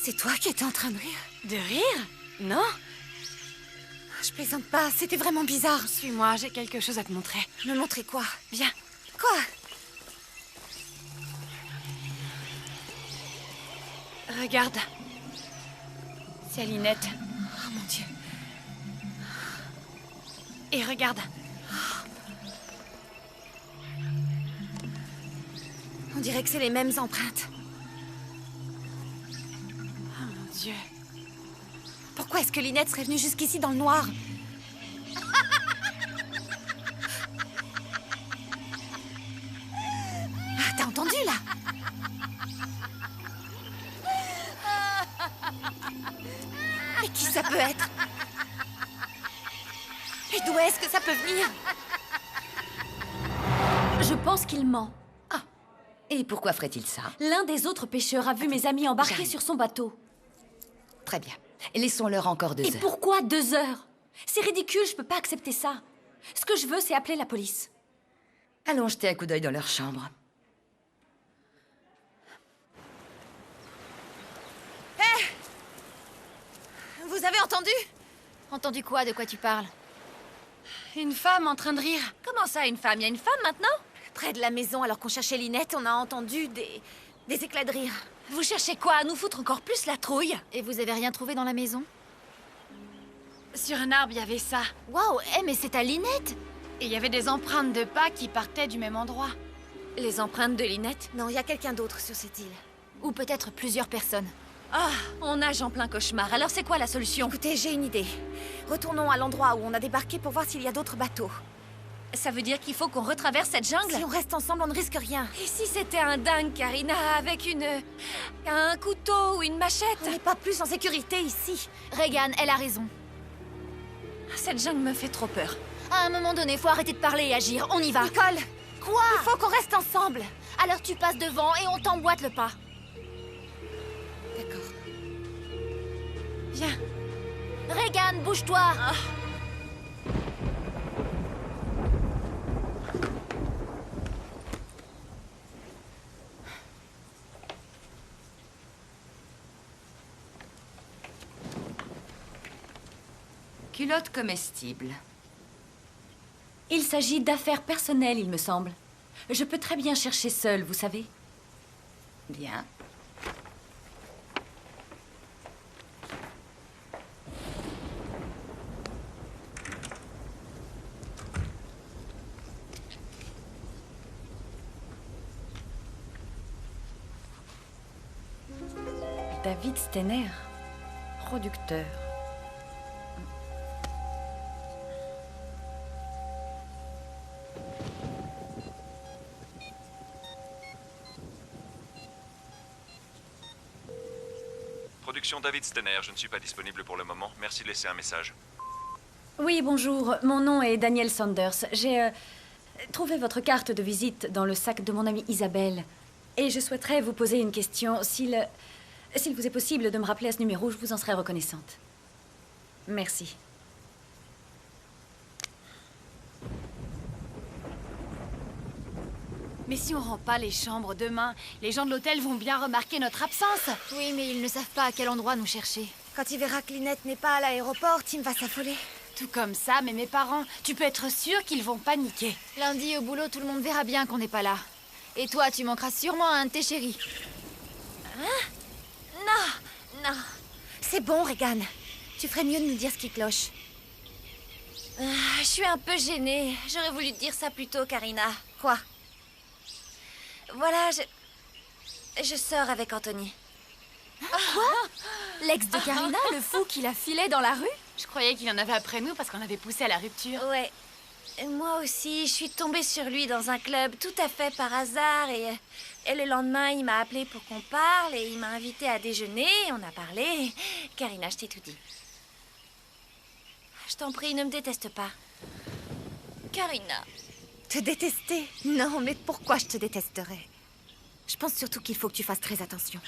D: C'est toi qui étais en train de rire?
A: De rire? Non.
D: Je plaisante pas, c'était vraiment bizarre.
A: Suis-moi, j'ai quelque chose à te montrer.
D: Me montrer quoi?
A: Viens.
D: Quoi?
A: Regarde. C'est Lynette.
D: Oh mon Dieu.
A: Et regarde.
D: On dirait que c'est les mêmes empreintes. Pourquoi est-ce que Lynette serait venue jusqu'ici dans le noir? Ah, t'as entendu, là? Mais qui ça peut être? Et d'où est-ce que ça peut venir?
M: Je pense qu'il ment.
K: Ah. Et pourquoi ferait-il ça?
M: L'un des autres pêcheurs a vu mes amis embarquer
K: J'arrive.
M: sur son bateau.
K: Très bien. Laissons-leur encore 2
M: Et
K: heures.
M: pourquoi 2 heures? C'est ridicule, je peux pas accepter ça. Ce que je veux, c'est appeler la police.
K: Allons jeter un coup d'œil dans leur chambre.
D: Vous avez entendu?
F: Entendu quoi? De quoi tu parles?
C: Une femme en train de rire. Comment ça, une femme? Il y a une femme maintenant?
D: Près de la maison, alors qu'on cherchait Lynette, on a entendu des éclats de rire.
C: Vous cherchez quoi? À nous foutre encore plus la trouille?
F: Et vous avez rien trouvé dans la maison?
C: Sur un arbre, il y avait ça.
F: Waouh, mais c'est à Lynette!
C: Et il y avait des empreintes de pas qui partaient du même endroit. Les empreintes de Lynette?
D: Non, il y a quelqu'un d'autre sur cette île.
F: Ou peut-être plusieurs personnes.
C: Ah, on nage en plein cauchemar. Alors c'est quoi la solution?
D: Écoutez, j'ai une idée. Retournons à l'endroit où on a débarqué pour voir s'il y a d'autres bateaux.
C: Ça veut dire qu'il faut qu'on retraverse cette jungle?
D: Si on reste ensemble, on ne risque rien.
C: Et si c'était un dingue, Karina, avec un couteau ou une machette?
D: On n'est pas plus en sécurité ici.
F: Regan, elle a raison.
C: Cette jungle me fait trop peur.
F: À un moment donné, faut arrêter de parler et agir. On y va.
D: Nicole!
F: Quoi?
D: Il faut qu'on reste ensemble.
F: Alors tu passes devant et on t'emboîte le pas.
D: D'accord.
C: Viens.
F: Regan, bouge-toi.
K: Culotte comestible.
M: Il s'agit d'affaires personnelles, il me semble. Je peux très bien chercher seule, vous savez.
K: Bien.
M: David Steiner, producteur.
G: Production David Steiner, je ne suis pas disponible pour le moment. Merci de laisser un message.
M: Oui, bonjour. Mon nom est Daniel Sanders. J'ai trouvé votre carte de visite dans le sac de mon amie Isabelle. Et je souhaiterais vous poser une question. S'il vous est possible de me rappeler à ce numéro, je vous en serais reconnaissante. Merci.
A: Mais si on rend pas les chambres demain, les gens de l'hôtel vont bien remarquer notre absence.
F: Oui, mais ils ne savent pas à quel endroit nous chercher.
D: Quand il verra que Lynette n'est pas à l'aéroport, Tim va s'affoler.
A: Tout comme ça, mais mes parents, tu peux être sûr qu'ils vont paniquer.
F: Lundi au boulot, tout le monde verra bien qu'on n'est pas là. Et toi, tu manqueras sûrement à un de tes chéris.
D: Non. C'est bon, Regan. Tu ferais mieux de nous dire ce qui cloche.
C: Je suis un peu gênée. J'aurais voulu te dire ça plus tôt, Karina.
D: Quoi?
C: Voilà, je sors avec Anthony.
F: L'ex de Karina, le fou qui la filait dans la rue?
A: Je croyais qu'il en avait après nous parce qu'on avait poussé à la rupture.
C: Ouais. Et moi aussi, je suis tombée sur lui dans un club tout à fait par hasard et le lendemain, il m'a appelé pour qu'on parle et il m'a invité à déjeuner, on a parlé. Karina, je t'ai tout dit. Je t'en prie, ne me déteste pas. Karina.
D: Te détester? Non, mais pourquoi je te détesterais? Je pense surtout qu'il faut que tu fasses très attention.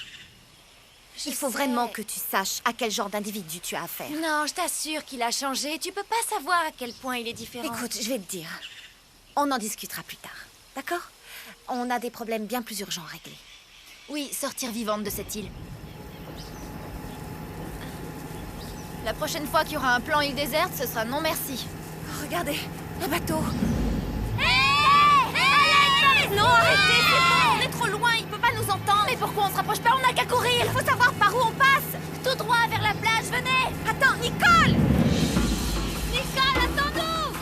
D: Il faut vraiment que tu saches à quel genre d'individu tu as affaire.
C: Non, je t'assure qu'il a changé. Tu peux pas savoir à quel point il est différent.
D: Écoute, je vais te dire. On en discutera plus tard. D'accord? On a des problèmes bien plus urgents à régler.
F: Oui, sortir vivante de cette île. La prochaine fois qu'il y aura un plan île déserte, ce sera non merci.
D: Oh, regardez, un bateau.
C: Non, arrêtez, c'est bon, on est trop loin, il peut pas nous entendre.
F: Mais pourquoi on se rapproche pas? On n'a qu'à courir.
D: Il faut savoir par où on passe.
F: Tout droit vers la plage, venez.
D: Attends, Nicole!
F: Nicole, attends-nous!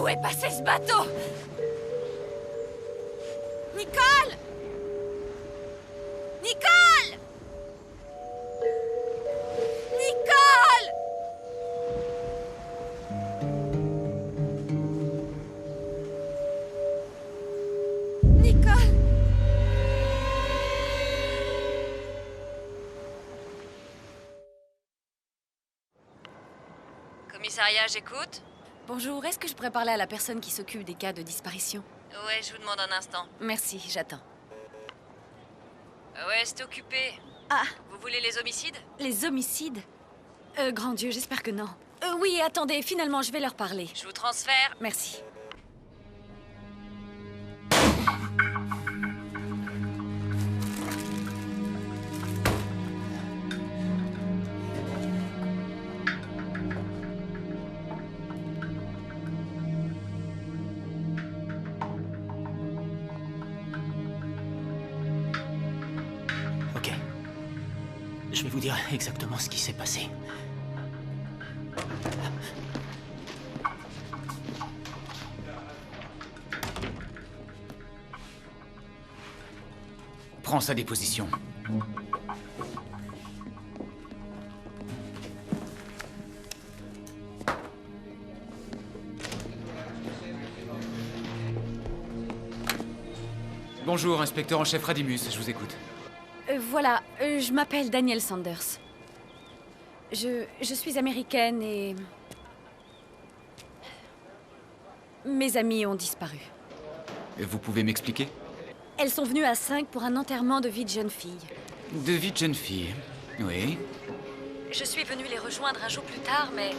C: Où est passé ce bateau?
B: Nicole! Nicole! Nicole! Nicole!
C: Commissariat, j'écoute.
M: Bonjour, est-ce que je pourrais parler à la personne qui s'occupe des cas de disparition?
C: Ouais, je vous demande un instant.
M: Merci, j'attends.
C: Ouais, c'est occupé.
M: Ah,
C: Vous voulez les homicides?
M: les homicides? Grand Dieu, j'espère que non. Oui, attendez, finalement, je vais leur parler.
C: Je vous transfère.
M: Merci.
E: Ok. Je vais vous dire exactement ce qui s'est passé.
N: Prends sa déposition. Bonjour, inspecteur en chef Radimus, je vous écoute.
M: Voilà, je m'appelle Danielle Sanders. Je suis américaine et... Mes amies ont disparu.
N: Vous pouvez m'expliquer?
M: Elles sont venues à 5 pour un enterrement de vie de jeune fille.
N: De vie de jeune fille. Oui.
M: Je suis venue les rejoindre un jour plus tard, mais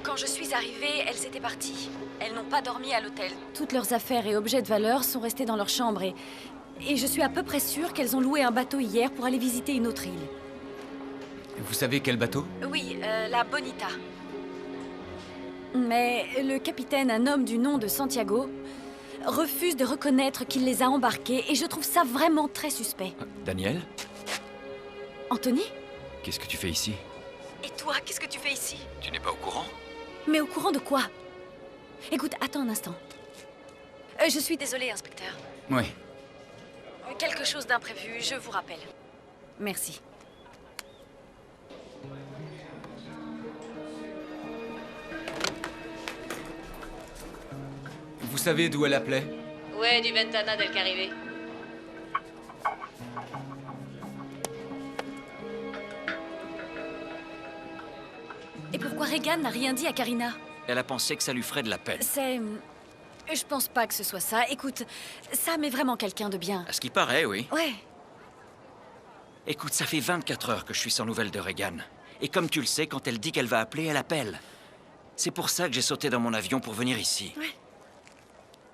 M: quand je suis arrivée, elles étaient parties. Elles n'ont pas dormi à l'hôtel. Toutes leurs affaires et objets de valeur sont restés dans leur chambre et je suis à peu près sûre qu'elles ont loué un bateau hier pour aller visiter une autre île.
N: Vous savez quel bateau?
M: Oui, la Bonita. Mais le capitaine, un homme du nom de Santiago, refuse de reconnaître qu'il les a embarquées et je trouve ça vraiment très suspect.
N: Daniel?
M: Anthony?
J: Qu'est-ce que tu fais ici?
M: Et toi, qu'est-ce que tu fais ici?
J: Tu n'es pas au courant?
M: Mais au courant de quoi? Écoute, attends un instant. Je suis désolée, inspecteur.
N: Oui.
M: Quelque chose d'imprévu, je vous rappelle. Merci.
N: Vous savez d'où elle appelait?
C: Ouais, du Ventana del Caribe.
M: Et pourquoi Regan n'a rien dit à Karina?
H: Elle a pensé que ça lui ferait de la peine.
M: C'est... Je pense pas que ce soit ça. Écoute, Sam est vraiment quelqu'un de bien.
H: À ce qui paraît, oui.
M: Ouais.
H: Écoute, ça fait 24 heures que je suis sans nouvelles de Regan. Et comme tu le sais, quand elle dit qu'elle va appeler, elle appelle. C'est pour ça que j'ai sauté dans mon avion pour venir ici.
M: Ouais.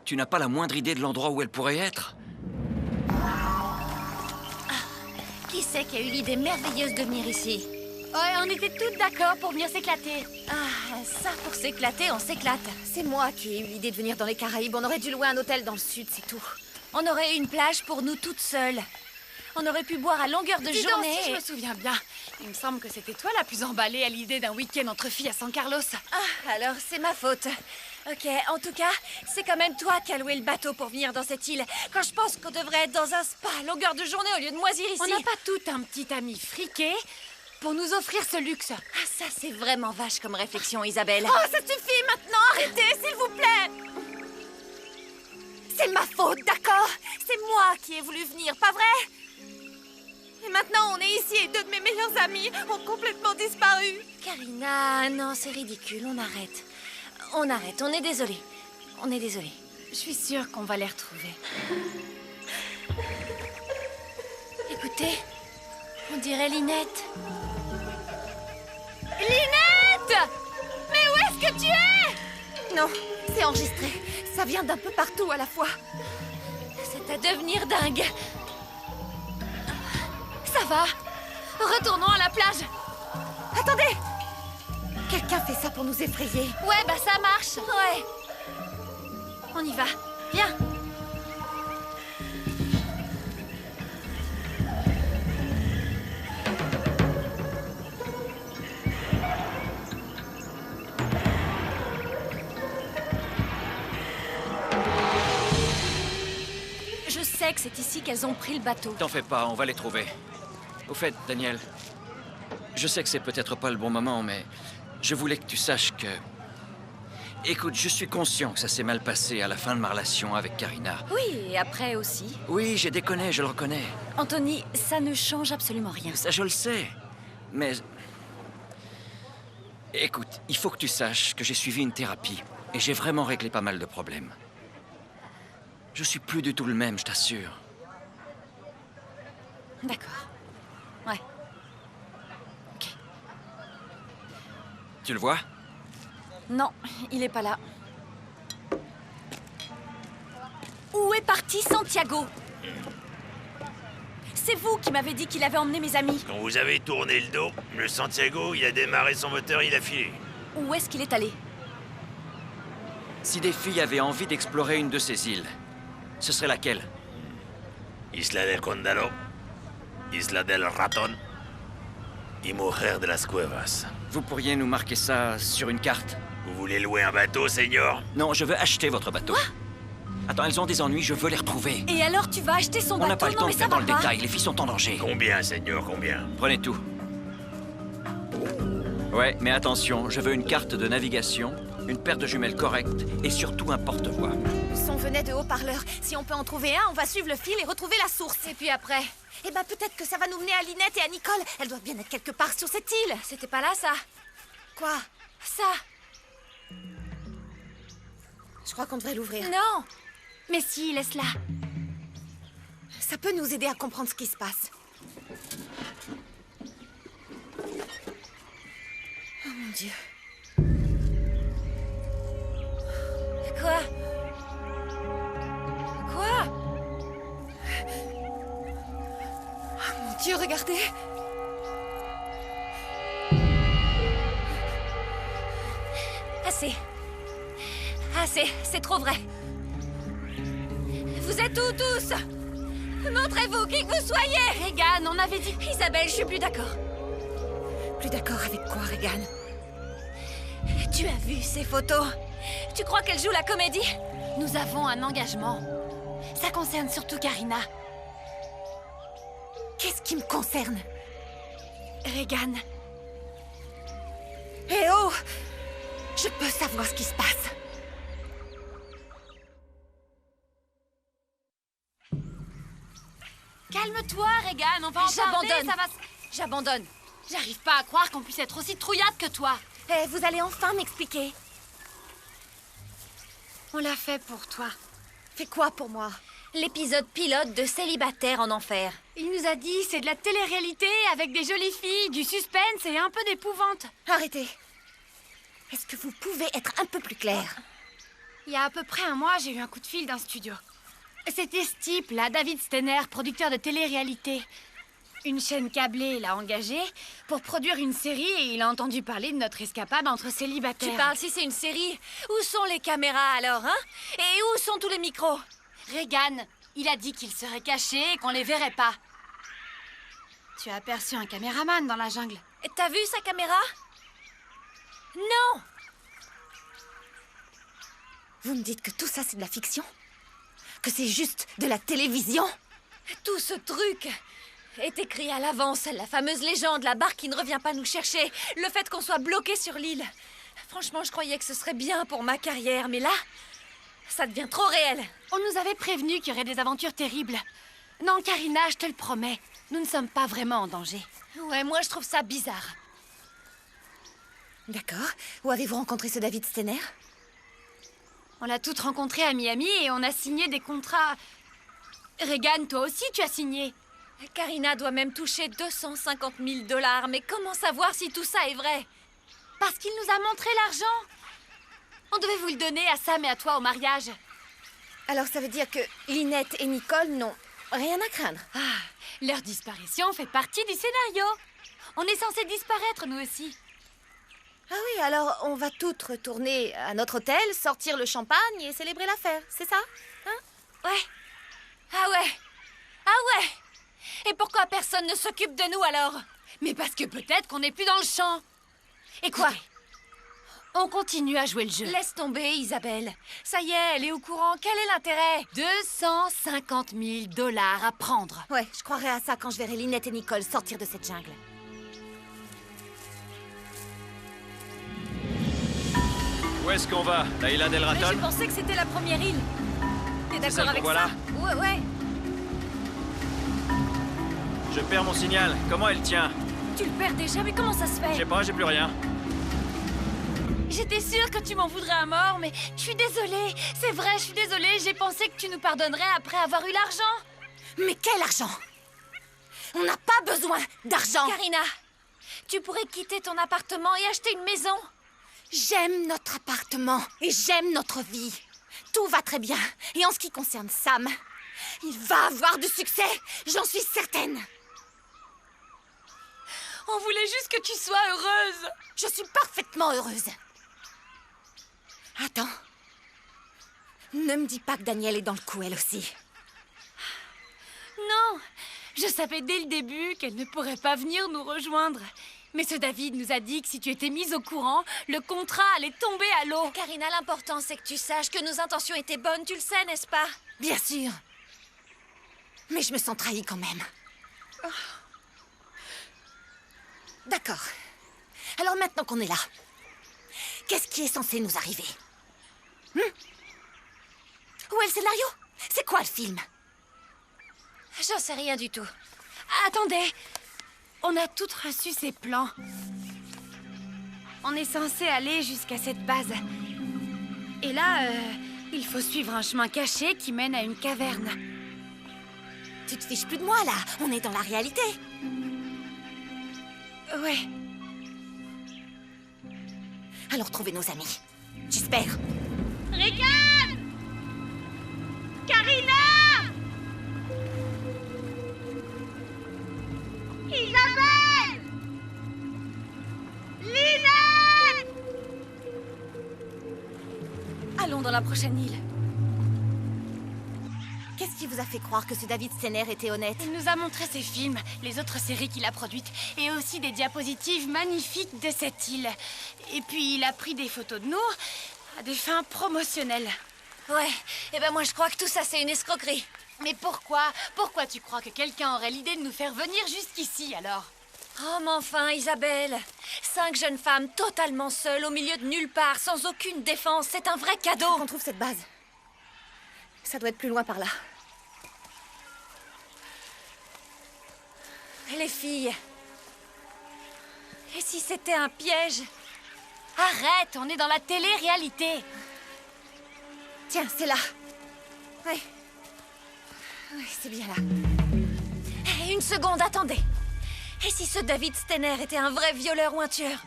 H: Tu n'as pas la moindre idée de l'endroit où elle pourrait être?
B: Qui c'est qui a eu l'idée merveilleuse de venir ici?
A: Ouais, on était toutes d'accord pour venir s'éclater.
B: Ah, ça, pour s'éclater, on s'éclate. C'est moi qui ai eu l'idée de venir dans les Caraïbes. On aurait dû louer un hôtel dans le sud, c'est tout. On aurait eu une plage pour nous toutes seules. On aurait pu boire à longueur de
A: Dis donc,
B: journée.
A: si je me souviens bien, il me semble que c'était toi la plus emballée à l'idée d'un week-end entre filles à San Carlos.
B: Ah, alors c'est ma faute. Ok, en tout cas, c'est quand même toi qui as loué le bateau pour venir dans cette île. Quand je pense qu'on devrait être dans un spa à longueur de journée au lieu de moisir ici.
A: On n'a pas tout un petit ami friqué pour nous offrir ce luxe.
B: Ah, ça, c'est vraiment vache comme réflexion, Isabelle.
A: Oh, ça suffit maintenant, arrêtez, s'il vous plaît.
B: C'est ma faute, d'accord? C'est moi qui ai voulu venir, pas vrai? Et maintenant, on est ici et deux de mes meilleurs amis ont complètement disparu. Karina, non, c'est ridicule, on arrête. On arrête, on est désolé. On est désolé.
A: Je suis sûre qu'on va les retrouver.
B: Écoutez, on dirait Linette.
A: Linette! Mais où est-ce que tu es?
B: Non, c'est enregistré. Ça vient d'un peu partout à la fois. C'est à devenir dingue.
A: Ça va. Retournons à la plage.
B: Attendez! Quelqu'un fait ça pour nous effrayer.
A: Ouais, bah ça marche.
B: Ouais. On y va. Viens.
C: vrai que c'est ici qu'elles ont pris le bateau.
H: T'en fais pas, on va les trouver. Au fait, Daniel, je sais que c'est peut-être pas le bon moment, mais je voulais que tu saches que... Écoute, je suis conscient que ça s'est mal passé à la fin de ma relation avec Karina.
M: Oui, et après aussi.
H: Oui, j'ai déconné, je le reconnais.
M: Anthony, ça ne change absolument rien.
H: Ça, je le sais. Mais... Écoute, il faut que tu saches que j'ai suivi une thérapie. Et j'ai vraiment réglé pas mal de problèmes. Je suis plus du tout le même, je t'assure.
M: D'accord. Ouais.
H: Tu le vois?
M: Non, il est pas là. Où est parti Santiago? C'est vous qui m'avez dit qu'il avait emmené mes amis.
L: Quand vous avez tourné le dos, le Santiago, il a démarré son moteur, il a filé.
M: Où est-ce qu'il est allé?
H: Si des filles avaient envie d'explorer une de ces îles, ce serait laquelle?
L: Isla del Condado, Isla del Raton y Mujer de las Cuevas.
H: Vous pourriez nous marquer ça sur une carte?
L: Vous voulez louer un bateau, Seigneur?
H: Non, je veux acheter votre bateau.
M: Quoi?
H: Attends, elles ont des ennuis, je veux les retrouver.
M: Et alors tu vas acheter son bateau?
H: On n'a pas le temps de
M: ça
H: faire dans
M: va
H: le
M: pas.
H: détail, les filles sont en danger.
L: Combien, Seigneur, combien?
H: Prenez tout. Ouais, mais attention, je veux une carte de navigation, une paire de jumelles correctes et surtout un porte-voix.
D: Le son venait de haut-parleurs. Si on peut en trouver un, on va suivre le fil et retrouver la source.
B: Et puis après?
D: Eh ben, peut-être que ça va nous mener à Lynette et à Nicole. Elles doivent bien être quelque part sur cette île.
B: C'était pas là, ça?
D: Quoi?
B: Ça?
D: Je crois qu'on devrait l'ouvrir.
B: Non! Mais si, laisse-la.
D: Ça peut nous aider à comprendre ce qui se passe. Oh mon Dieu.
B: Quoi? Quoi?
D: Oh mon Dieu, regardez!
C: Assez. Assez, c'est trop vrai. Vous êtes où tous? Montrez-vous, qui que vous soyez!
B: Regan, on avait dit...
C: Isabelle, je suis plus d'accord.
D: Plus d'accord avec quoi, Regan?
C: Tu as vu ces photos? Tu crois qu'elle joue la comédie?
B: Nous avons un engagement. Ça concerne surtout Karina.
D: Qu'est-ce qui me concerne?
B: Regan.
D: Eh oh! Je peux savoir ce qui se passe.
B: Calme-toi, Regan, on va en parler, ça va...
C: J'abandonne.
B: J'arrive pas à croire qu'on puisse être aussi trouillarde que toi.
D: Eh, vous allez enfin m'expliquer.
B: On l'a fait pour toi.
D: Fais quoi pour moi?
C: L'épisode pilote de Célibataire en enfer.
B: Il nous a dit c'est de la télé-réalité avec des jolies filles, du suspense et un peu d'épouvante.
D: Arrêtez. Est-ce que vous pouvez être un peu plus clair?
B: Il y a à peu près un mois, j'ai eu un coup de fil d'un studio. C'était ce type, là, David Stener, producteur de télé-réalité. Une chaîne câblée l'a engagé pour produire une série et il a entendu parler de notre escapade entre célibataires.
C: Tu parles si c'est une série? Où sont les caméras alors, hein? Et où sont tous les micros?
B: Regan, il a dit qu'il serait caché et qu'on les verrait pas. Tu as aperçu un caméraman dans la jungle.
C: T'as vu sa caméra? Non!
D: Vous me dites que tout ça, c'est de la fiction? Que c'est juste de la télévision?
C: Tout ce truc est écrit à l'avance. La fameuse légende, la barque qui ne revient pas nous chercher, le fait qu'on soit bloqué sur l'île. Franchement, je croyais que ce serait bien pour ma carrière, mais là, ça devient trop réel.
B: On nous avait prévenu qu'il y aurait des aventures terribles. Non, Karina, je te le promets, nous ne sommes pas vraiment en danger.
C: Ouais, moi je trouve ça bizarre.
D: D'accord. Où avez-vous rencontré ce David Stener?
B: On l'a toutes rencontré à Miami et on a signé des contrats... Regan, toi aussi, tu as signé.
C: Karina doit même toucher 250 000 $, mais comment savoir si tout ça est vrai?
B: Parce qu'il nous a montré l'argent. On devait vous le donner à Sam et à toi au mariage.
D: Alors ça veut dire que Lynette et Nicole n'ont rien à craindre.
B: Ah, leur disparition fait partie du scénario. On est censé disparaître, nous aussi.
D: Ah oui, alors on va toutes retourner à notre hôtel, sortir le champagne et célébrer l'affaire, c'est ça? Hein?
C: Ouais. Ah ouais. Ah ouais. Et pourquoi personne ne s'occupe de nous alors?
B: Mais parce que peut-être qu'on n'est plus dans le champ. Écoutez,
A: On continue à jouer le jeu.
C: Laisse tomber, Isabelle. Ça y est, elle est au courant. Quel est l'intérêt?
A: 250 000 $ à prendre.
D: Ouais, je croirai à ça quand je verrai Lynette et Nicole sortir de cette jungle.
H: Où est-ce qu'on va? La Isla del
C: Mais
H: Raton?
C: j'ai pensé que c'était la première île. T'es
H: C'est celle
C: d'accord avec
H: qu'on voit là?
C: ça? Ouais, ouais.
H: Je perds mon signal. Comment elle tient?
C: Tu le perds déjà, mais comment ça se
H: Je
C: fait?
H: sais pas, j'ai plus rien.
C: J'étais sûre que tu m'en voudrais à mort, mais je suis désolée. C'est vrai, je suis désolée. J'ai pensé que tu nous pardonnerais après avoir eu l'argent.
D: Mais quel argent? On n'a pas besoin d'argent.
C: Karina, tu pourrais quitter ton appartement et acheter une maison.
D: J'aime notre appartement et j'aime notre vie. Tout va très bien. Et en ce qui concerne Sam, il va avoir du succès. J'en suis certaine.
C: On voulait juste que tu sois heureuse.
D: Je suis parfaitement heureuse. Attends. Ne me dis pas que Danielle est dans le coup, elle aussi.
C: Non, je savais dès le début qu'elle ne pourrait pas venir nous rejoindre. Mais ce David nous a dit que si tu étais mise au courant, le contrat allait tomber à l'eau.
B: Karina, l'important c'est que tu saches que nos intentions étaient bonnes, tu le sais, n'est-ce pas?
D: Bien sûr. Mais je me sens trahie quand même. D'accord. Alors maintenant qu'on est là, qu'est-ce qui est censé nous arriver? Où est le scénario? C'est quoi le film?
B: J'en sais rien du tout.
C: Attendez, on a toutes reçu ces plans. On est censé aller jusqu'à cette base. Et là, il faut suivre un chemin caché qui mène à une caverne.
D: Tu te fiches plus de moi, là. On est dans la réalité.
C: Ouais.
D: Alors trouvez nos amis. J'espère.
B: Regan! Karina! Isabelle! Lynette!
C: Allons dans la prochaine île.
D: Qu'est-ce qui vous a fait croire que ce David Stener était honnête?
C: Il nous a montré ses films, les autres séries qu'il a produites, et aussi des diapositives magnifiques de cette île. Et puis il a pris des photos de nous à des fins promotionnelles.
B: Ouais, et ben moi je crois que tout ça c'est une escroquerie.
C: Mais pourquoi? Pourquoi tu crois que quelqu'un aurait l'idée de nous faire venir jusqu'ici alors?
B: Oh mais enfin, Isabelle, 5 jeunes femmes totalement seules au milieu de nulle part, sans aucune défense, c'est un vrai cadeau.
D: On trouve cette base. Ça doit être plus loin par là.
B: Les filles. Et si c'était un piège?
C: Arrête, on est dans la télé-réalité.
D: Tiens, c'est là. Ouais. Ouais, c'est bien là.
B: Hey, une seconde, attendez. Et si ce David Stener était un vrai violeur ou un tueur?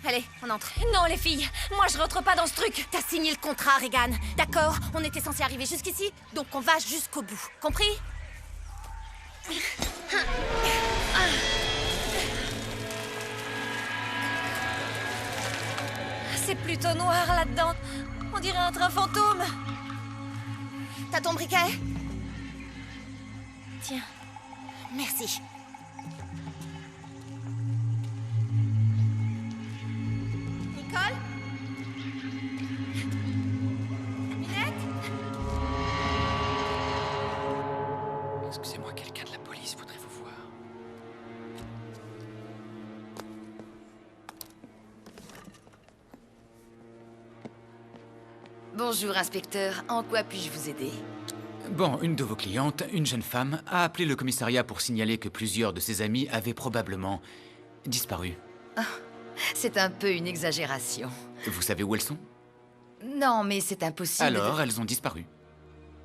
D: Allez, on entre.
B: Non, les filles, moi je rentre pas dans ce truc.
D: T'as signé le contrat, Regan. D'accord, on était censé arriver jusqu'ici, donc on va jusqu'au bout. Compris?
B: C'est plutôt noir là-dedans. On dirait un train fantôme.
D: T'as ton briquet?
B: Tiens.
D: Merci. Nicole? Minette?
H: Excusez-moi, quelqu'un de la police voudrait vous voir.
K: Bonjour, inspecteur. En quoi puis-je vous aider?
N: Bon, une de vos clientes, une jeune femme, a appelé le commissariat pour signaler que plusieurs de ses amis avaient probablement disparu.
K: Ah, c'est un peu une exagération.
N: Vous savez où elles sont?
K: Non, mais c'est impossible.
N: Alors, elles ont disparu.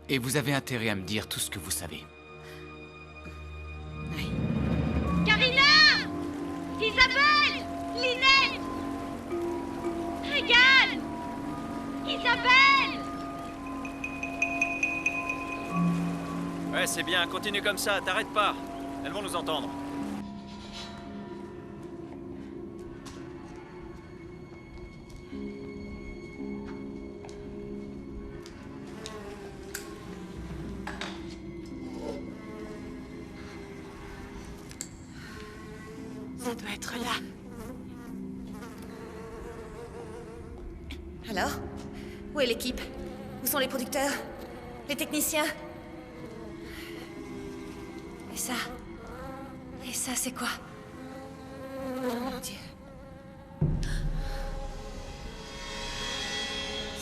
N: Et vous avez intérêt à me dire tout ce que vous savez.
B: Karina! Isabelle! Lynette! Regan! Isabelle!
H: Ouais, c'est bien, continue comme ça, t'arrêtes pas. Elles vont nous entendre.
C: Ça doit être là.
D: Alors? Où est l'équipe? Où sont les producteurs? Les techniciens?
C: Et ça? Et ça, c'est quoi?
D: Oh mon Dieu.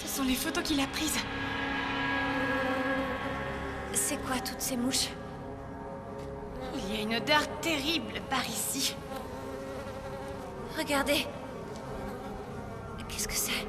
C: Ce sont les photos qu'il a prises. C'est quoi toutes ces mouches?
A: Il y a une odeur terrible par ici.
C: Regardez. Qu'est-ce que c'est?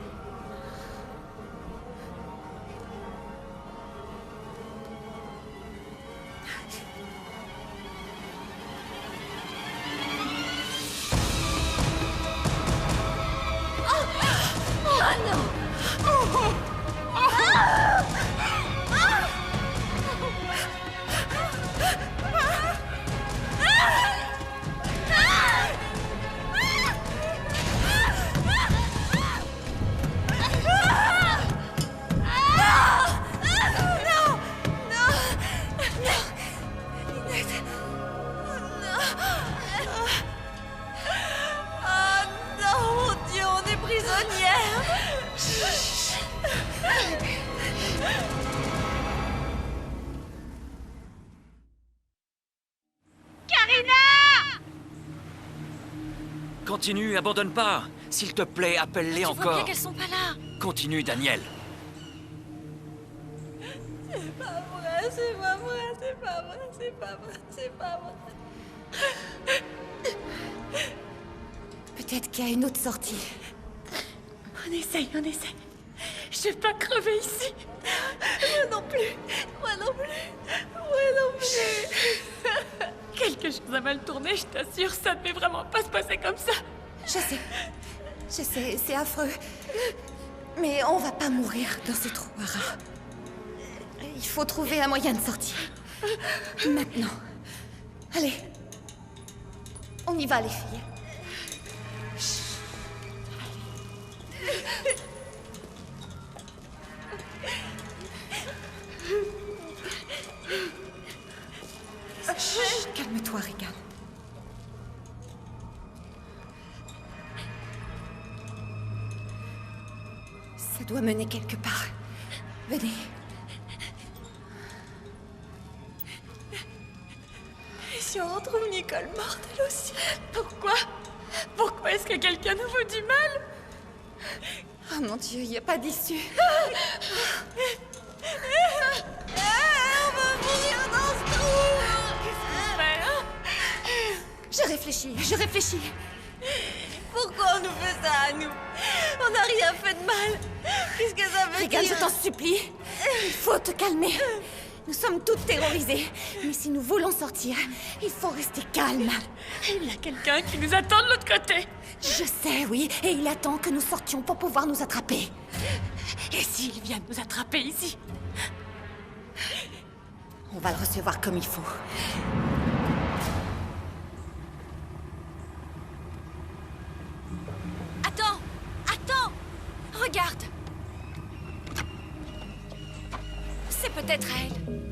H: Continue, abandonne pas. S'il te plaît, appelle-les
C: Tu vois
H: encore.
C: bien qu'elles sont pas là.
H: Continue, Daniel.
B: C'est pas vrai, c'est pas vrai, c'est pas vrai, c'est pas vrai, c'est pas vrai.
D: Peut-être qu'il y a une autre sortie.
A: On essaye, on essaye. Je vais pas crever ici.
B: Moi non plus, moi non plus, moi non plus.
A: Quelque chose a mal tourné, je t'assure, ça ne devait vraiment pas se passer comme ça.
D: Je sais, c'est affreux. Mais on va pas mourir dans ce trou, Ara. Il faut trouver un moyen de sortir. Maintenant. Allez. On y va, les filles. Chut, calme-toi, Regan. Ça doit mener quelque part. Venez.
A: Et si on retrouve Nicole morte, elle aussi? Pourquoi? Pourquoi est-ce que quelqu'un nous veut du mal?
D: Oh mon Dieu, il n'y a pas d'issue.
B: On va mourir dans ce trou.
D: Je réfléchis.
B: Pourquoi on nous fait ça à nous? On n'a rien fait de mal. Qu'est-ce que ça veut
D: Regan,
B: dire?
D: je t'en supplie. Il faut te calmer. Nous sommes toutes terrorisées. Mais si nous voulons sortir, il faut rester calme.
A: Il y a quelqu'un qui nous attend de l'autre côté.
D: Je sais, oui. Et il attend que nous sortions pour pouvoir nous attraper.
A: Et s'il vient nous attraper ici?
D: On va le recevoir comme il faut.
C: Attends! Regarde! C'est peut-être elle.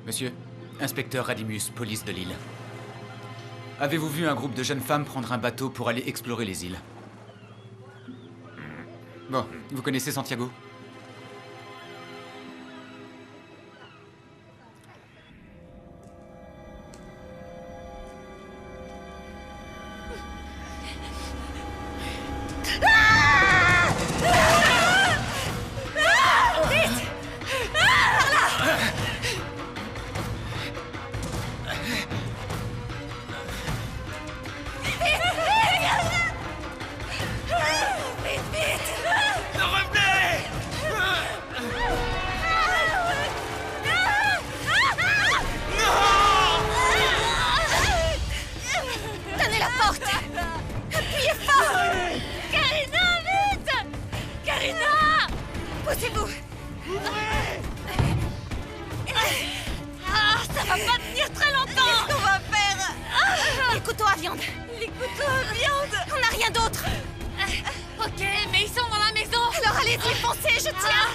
N: Monsieur, inspecteur Radimus, police de l'île. Avez-vous vu un groupe de jeunes femmes prendre un bateau pour aller explorer les îles? Bon, vous connaissez Santiago?
B: vous. Ah, ça va pas tenir très longtemps. Qu'est-ce qu'on va faire?
D: Les couteaux à viande.
B: Les couteaux à viande.
D: On n'a rien d'autre.
C: Ok, mais ils sont dans la maison.
D: Alors allez-y, foncez, je tiens.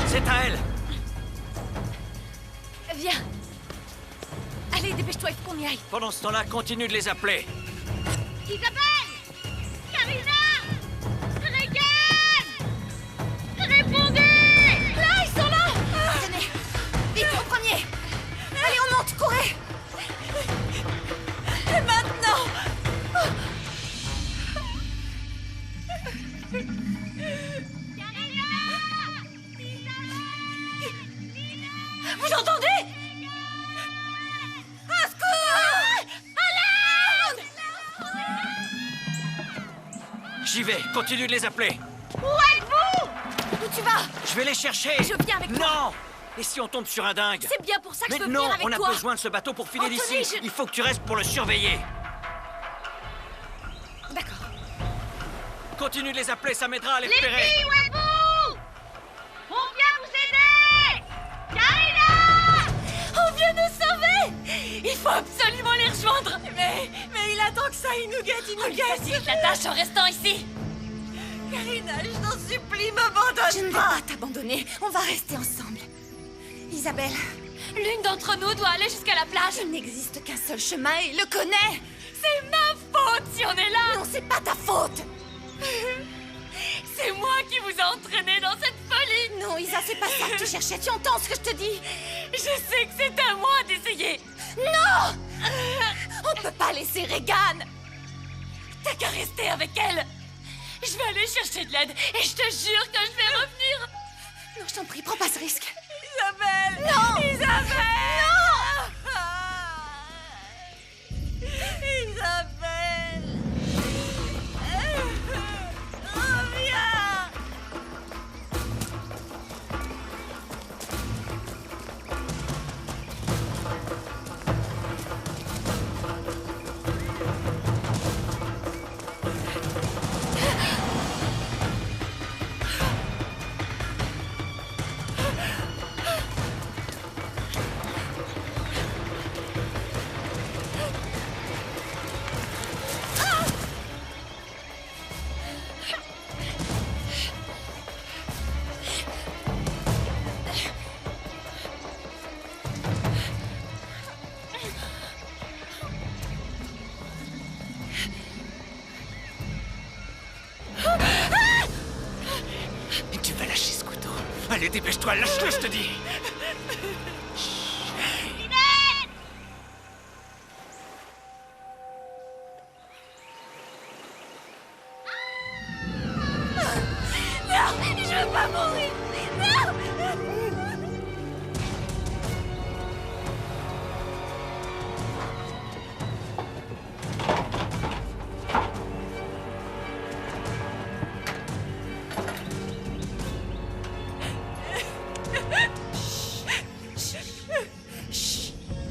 H: C'est à elle.
C: Viens. Allez, dépêche-toi, il faut qu'on y aille.
H: Pendant ce temps-là, continue de les appeler.
B: Isabelle! Karina! Regan! Répondez!
D: Là, ils sont là. Tenez, vite au premier. Allez, on monte, courez.
B: Et maintenant?
C: Vous entendez?
B: Au secours! À l'aide!
H: J'y vais, continue de les appeler.
B: Où êtes-vous?
D: Où tu vas?
H: Je vais les chercher.
C: Je viens avec toi.
H: Non! Et si on tombe sur un dingue?
C: C'est bien pour ça que
H: Mais
C: je veux
H: non,
C: venir avec
H: on a
C: toi.
H: besoin de ce bateau pour filer
C: Anthony,
H: d'ici. Il faut que tu restes pour le surveiller.
C: D'accord.
H: Continue de les appeler, ça m'aidera à les
B: Les
H: repérer.
B: filles, où êtes-vous? On vient vous aider! Karina!
C: On vient nous sauver. Il faut absolument les rejoindre.
B: Mais il attend que ça, il nous guette, il nous guette!
C: Facilite la tâche en restant ici.
B: Karina, je t'en supplie, m'abandonne
D: Je ne vais pas t'abandonner. On va rester ensemble. Isabelle,
C: L'une d'entre nous doit aller jusqu'à la plage.
D: il n'existe qu'un seul chemin et il le connaît.
C: C'est ma faute si on est là.
D: Non, c'est pas ta faute.
C: C'est moi qui vous ai entraîné dans cette folie.
D: Non, Isa, c'est pas ça que tu cherchais. Tu entends ce que je te dis?
C: Je sais que c'est à moi d'essayer.
D: Non! On peut pas laisser Regan.
C: T'as qu'à rester avec elle. Je vais aller chercher de l'aide et je te jure que je vais revenir.
D: Non, je t'en prie, prends pas ce risque.
B: Isabelle!
D: Non!
B: Isabelle!
D: Non!
B: Isabelle! Reviens!
H: Tu vas lâcher ce couteau. Allez, dépêche-toi, lâche-le, je te dis.
B: Non! Je veux pas mourir! Non!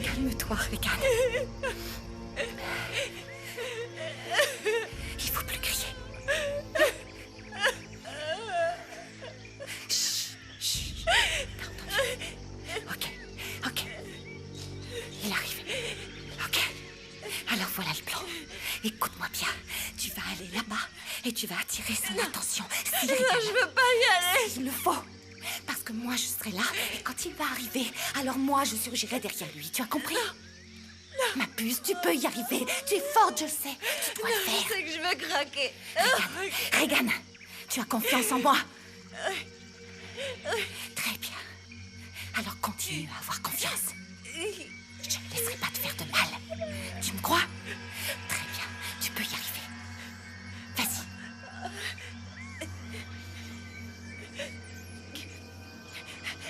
D: Calme-toi, Regan. Il faut plus crier. Chut, chut. T'as entendu? Ok. Il arrive. Ok. Alors voilà le plan. Écoute-moi bien. Tu vas aller là-bas et tu vas attirer son attention. Si
B: Non, je veux pas y aller!
D: il le faut. Parce que moi, je serai là, et quand il va arriver, alors moi, je surgirai derrière lui. Tu as compris? Ma puce, tu peux y arriver. Tu es forte, je le sais. Tu dois le
B: Je
D: faire.
B: sais que je vais craquer.
D: Regan, tu as confiance en moi? Très bien. Alors continue à avoir confiance. Je ne laisserai pas te faire de mal. Tu me crois? Très bien. Tu peux y arriver. Vas-y.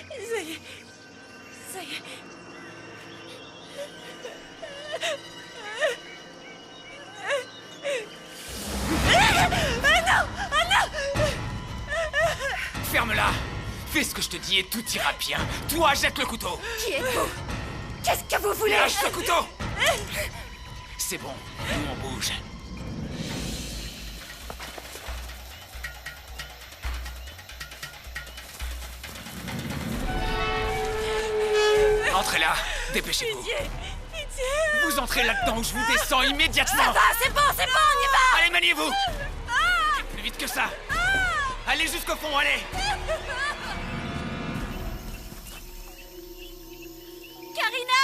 B: Ça y est. Ça y est. Ah non! Ah non!
H: Ferme-la!
N: Fais ce que je te dis et tout ira bien. Toi, jette le couteau.
D: Qui êtes-vous? Qu'est-ce que vous voulez?
N: Lâche ce couteau. C'est bon, nous on bouge. Entrez là, dépêchez-vous.
B: Pitié!
N: Vous entrez là-dedans ou je vous descends immédiatement.
B: Ça va, c'est bon, on y va!
N: Allez, maniez-vous. Plus vite que ça. Allez jusqu'au fond, allez.
B: Karina!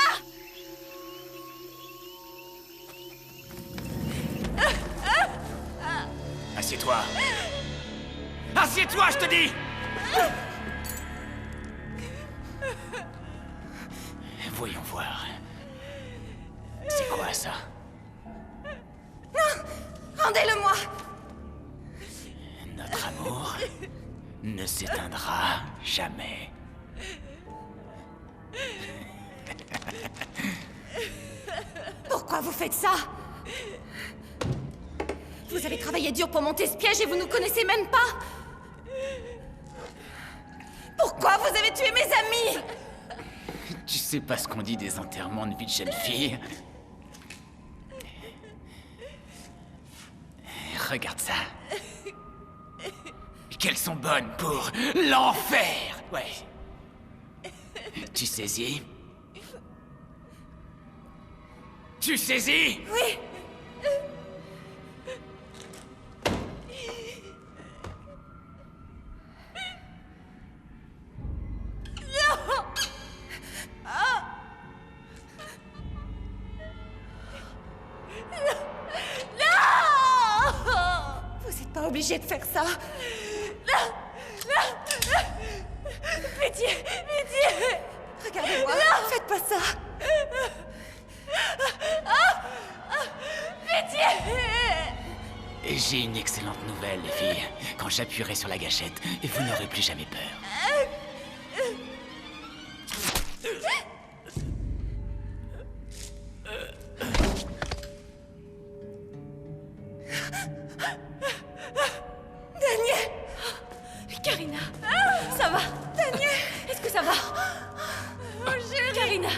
N: Assieds-toi. Assieds-toi, je te dis. Voyons voir. C'est quoi ça?
D: Non! Rendez-le-moi!
N: Notre amour ne s'éteindra jamais.
D: Pourquoi vous faites ça? Vous avez travaillé dur pour monter ce piège et vous nous connaissez même pas? Pourquoi vous avez tué mes amis?
N: Tu sais pas ce qu'on dit des enterrements de vie de jeune fille? Regarde ça. Qu'elles sont bonnes pour l'enfer! Ouais. Tu saisis? Tu saisis?
D: Oui. Pas obligé de faire ça. Pitié, pitié. Regardez-moi. Faites pas ça.
B: Pitié!
N: J'ai une excellente nouvelle, les filles. Quand j'appuierai sur la gâchette, vous n'aurez plus jamais peur.
D: Daniel!
M: Karina! Ça va?
D: Daniel!
M: Est-ce que ça va?
D: Oh, chérie!
M: Karina!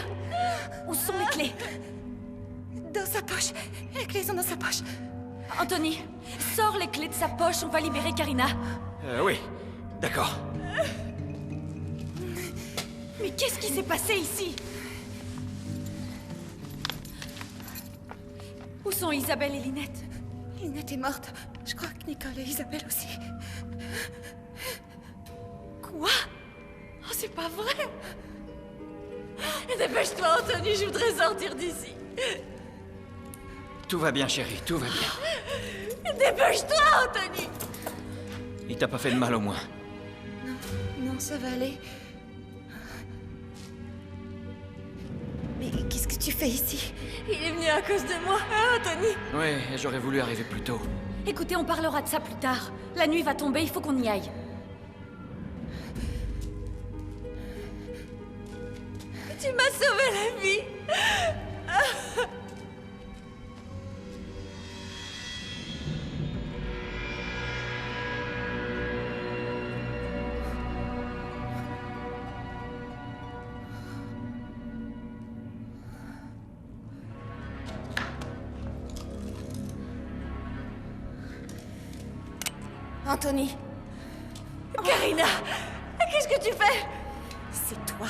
M: Où sont les clés?
D: Dans sa poche. Les clés sont dans sa poche.
M: Anthony, sors les clés de sa poche, on va libérer Karina.
H: Oui, d'accord.
M: Mais qu'est-ce qui s'est passé ici? Où sont Isabelle et Lynette?
D: Lynette est morte. Je crois que Nicole et Isabelle aussi.
M: Quoi? Oh, c'est pas vrai! Dépêche-toi, Anthony, je voudrais sortir d'ici.
H: Tout va bien, chérie, tout va bien.
M: Dépêche-toi, Anthony!
H: Il t'a pas fait de mal au moins.
D: Non, ça va aller. Mais qu'est-ce que tu fais ici?
M: Il est venu à cause de moi, hein, Anthony?
H: Oui, j'aurais voulu arriver plus tôt.
M: Écoutez, on parlera de ça plus tard. La nuit va tomber, il faut qu'on y aille.
B: Tu m'as sauvé la vie!
D: Anthony.
B: Karina! Qu'est-ce que tu fais?
D: C'est toi.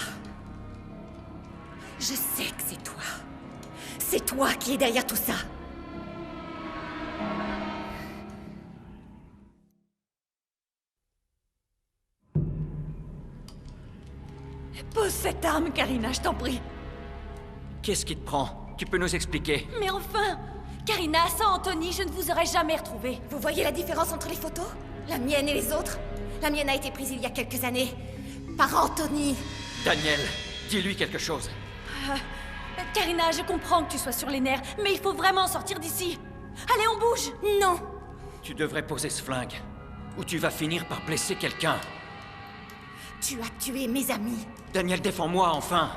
D: Je sais que c'est toi. C'est toi qui es derrière tout ça.
M: Pose cette arme, Karina, je t'en prie.
H: Qu'est-ce qui te prend? Tu peux nous expliquer?
M: Mais enfin! Karina, sans Anthony, je ne vous aurais jamais retrouvée.
D: Vous voyez la différence entre les photos? La mienne et les autres? La mienne a été prise il y a quelques années. Par Anthony.
H: Daniel, dis-lui quelque chose.
M: Karina, je comprends que tu sois sur les nerfs, mais il faut vraiment sortir d'ici. Allez, on bouge!
D: Non!
H: Tu devrais poser ce flingue, ou tu vas finir par blesser quelqu'un.
D: Tu as tué mes amis.
H: Daniel, défends-moi, enfin!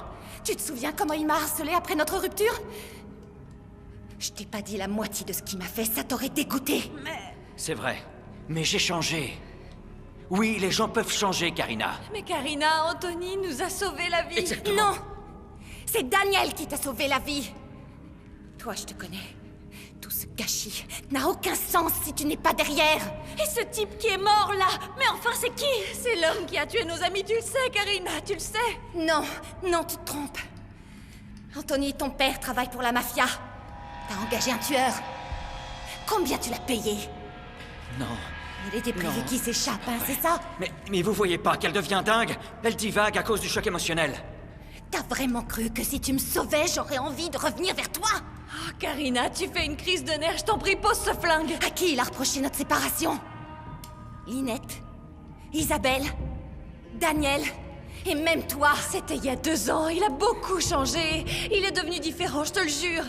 D: Tu te souviens comment il m'a harcelé après notre rupture? Je t'ai pas dit la moitié de ce qu'il m'a fait, ça t'aurait dégoûté.
H: C'est vrai, mais j'ai changé. Oui, les gens peuvent changer, Karina.
C: Mais Karina, Anthony nous a sauvé la vie.
H: Exactement.
D: Non! C'est Daniel qui t'a sauvé la vie! Toi, je te connais. Tout ce gâchis n'a aucun sens si tu n'es pas derrière!
C: Et ce type qui est mort là, mais enfin c'est qui? C'est l'homme qui a tué nos amis, tu le sais, Karina, tu le sais.
D: Non, non, tu te trompes. Anthony, ton père travaille pour la mafia. T'as engagé un tueur. Combien tu l'as payé?
H: Non.
D: Il est des privés qui s'échappent, hein, c'est ça?
H: Mais vous voyez pas qu'elle devient dingue? Elle divague à cause du choc émotionnel.
D: T'as vraiment cru que si tu me sauvais, j'aurais envie de revenir vers toi?
C: Oh, Karina, tu fais une crise de nerfs, je t'en prie, pose ce flingue.
D: À qui il a reproché notre séparation? Linette? Isabelle? Daniel? Et même toi?
C: C'était il y a 2 ans, il a beaucoup changé. Il est devenu différent, je te le jure.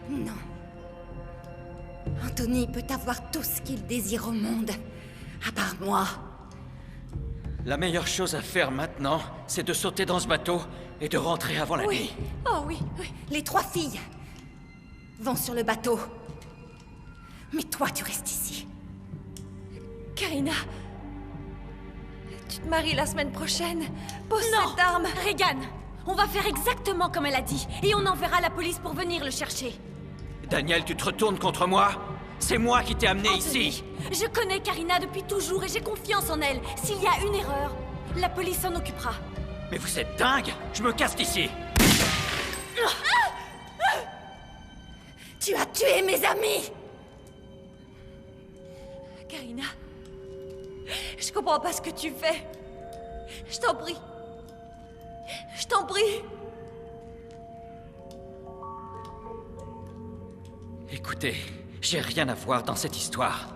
D: Non. Anthony peut avoir tout ce qu'il désire au monde, à part moi.
H: La meilleure chose à faire maintenant, c'est de sauter dans ce bateau et de rentrer avant la nuit.
C: Oh oui, oui.
D: Les 3 filles vont sur le bateau. Mais toi, tu restes ici.
C: Karina, tu te maries la semaine prochaine. Pose
M: Non,
C: cette arme.
M: Regan, on va faire exactement comme elle a dit, et on enverra la police pour venir le chercher.
H: Daniel, tu te retournes contre moi? C'est moi qui t'ai amené
M: Anthony,
H: ici.
M: Je connais Karina depuis toujours et j'ai confiance en elle. S'il y a une erreur, la police s'en occupera.
H: Mais vous êtes dingue? Je me casse d'ici.
D: Tu as tué mes amis!
C: Karina, je comprends pas ce que tu fais. Je t'en prie. Je t'en prie.
H: Écoutez, j'ai rien à voir dans cette histoire.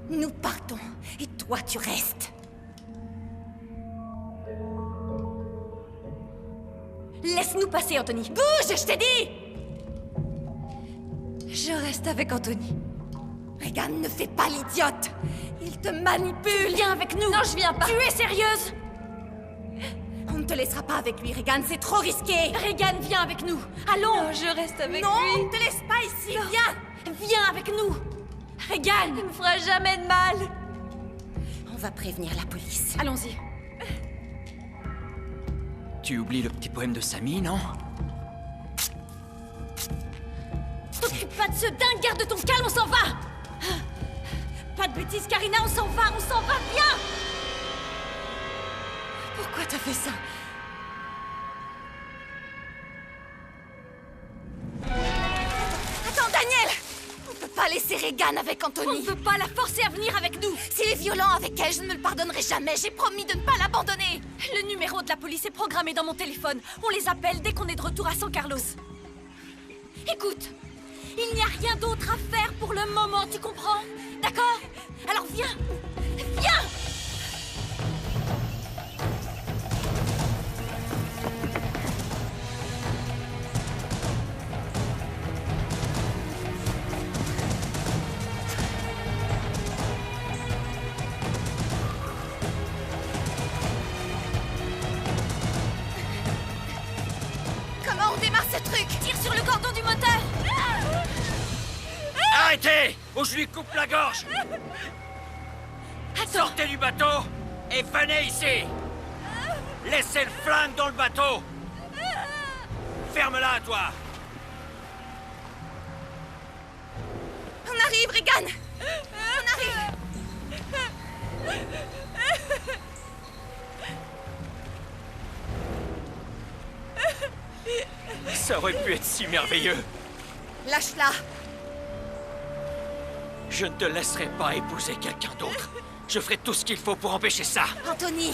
D: Nous partons, et toi tu restes.
M: Laisse-nous passer, Anthony.
D: Bouge, je t'ai dit!
C: Je reste avec Anthony.
D: Regan, ne fais pas l'idiote! Il te manipule!
M: Viens avec nous.
C: Non, je viens pas.
M: Tu es sérieuse?
D: On ne te laissera pas avec lui, Regan, c'est trop risqué!
M: Regan, viens avec nous. Allons.
C: Non, je reste avec
D: Non,
C: lui.
D: on ne te laisse pas ici, viens!
M: Viens avec nous. Regan.
C: Il me fera jamais de mal.
D: On va prévenir la police.
M: Allons-y.
H: Tu oublies le petit poème de Samy, non?
M: T'occupe pas de ce dingue, garde ton calme, on s'en va. Pas de bêtises, Karina, on s'en va, viens.
C: Pourquoi t'as fait ça?
D: Attends, Daniel! On ne peut pas laisser Regan avec
M: On
D: Anthony.
M: ne peut pas la forcer à venir avec nous.
D: S'il est violent avec elle, je ne me le pardonnerai jamais. J'ai promis de ne pas l'abandonner.
M: Le numéro de la police est programmé dans mon téléphone. On les appelle dès qu'on est de retour à San Carlos. Écoute, il n'y a rien d'autre à faire pour le moment, tu comprends? D'accord? Alors viens! Viens!
D: Comment on démarre ce truc?
M: Tire sur le cordon du moteur!
H: Arrêtez! Ou je lui coupe la gorge! Sortez du bateau et venez ici! Laissez le flingue dans le bateau! Ferme-la, toi!
D: On arrive, Regan! On arrive!
H: Ça aurait pu être si merveilleux!
D: Lâche-la!
H: Je ne te laisserai pas épouser quelqu'un d'autre. Je ferai tout ce qu'il faut pour empêcher ça.
D: Anthony,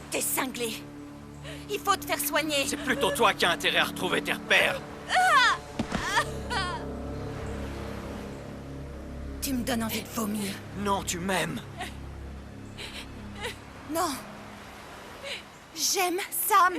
D: t'es cinglé. Il faut te faire soigner.
H: C'est plutôt toi qui as intérêt à retrouver tes repères.
D: Tu me donnes envie de vomir.
H: Non, tu m'aimes.
D: Non. J'aime Sam.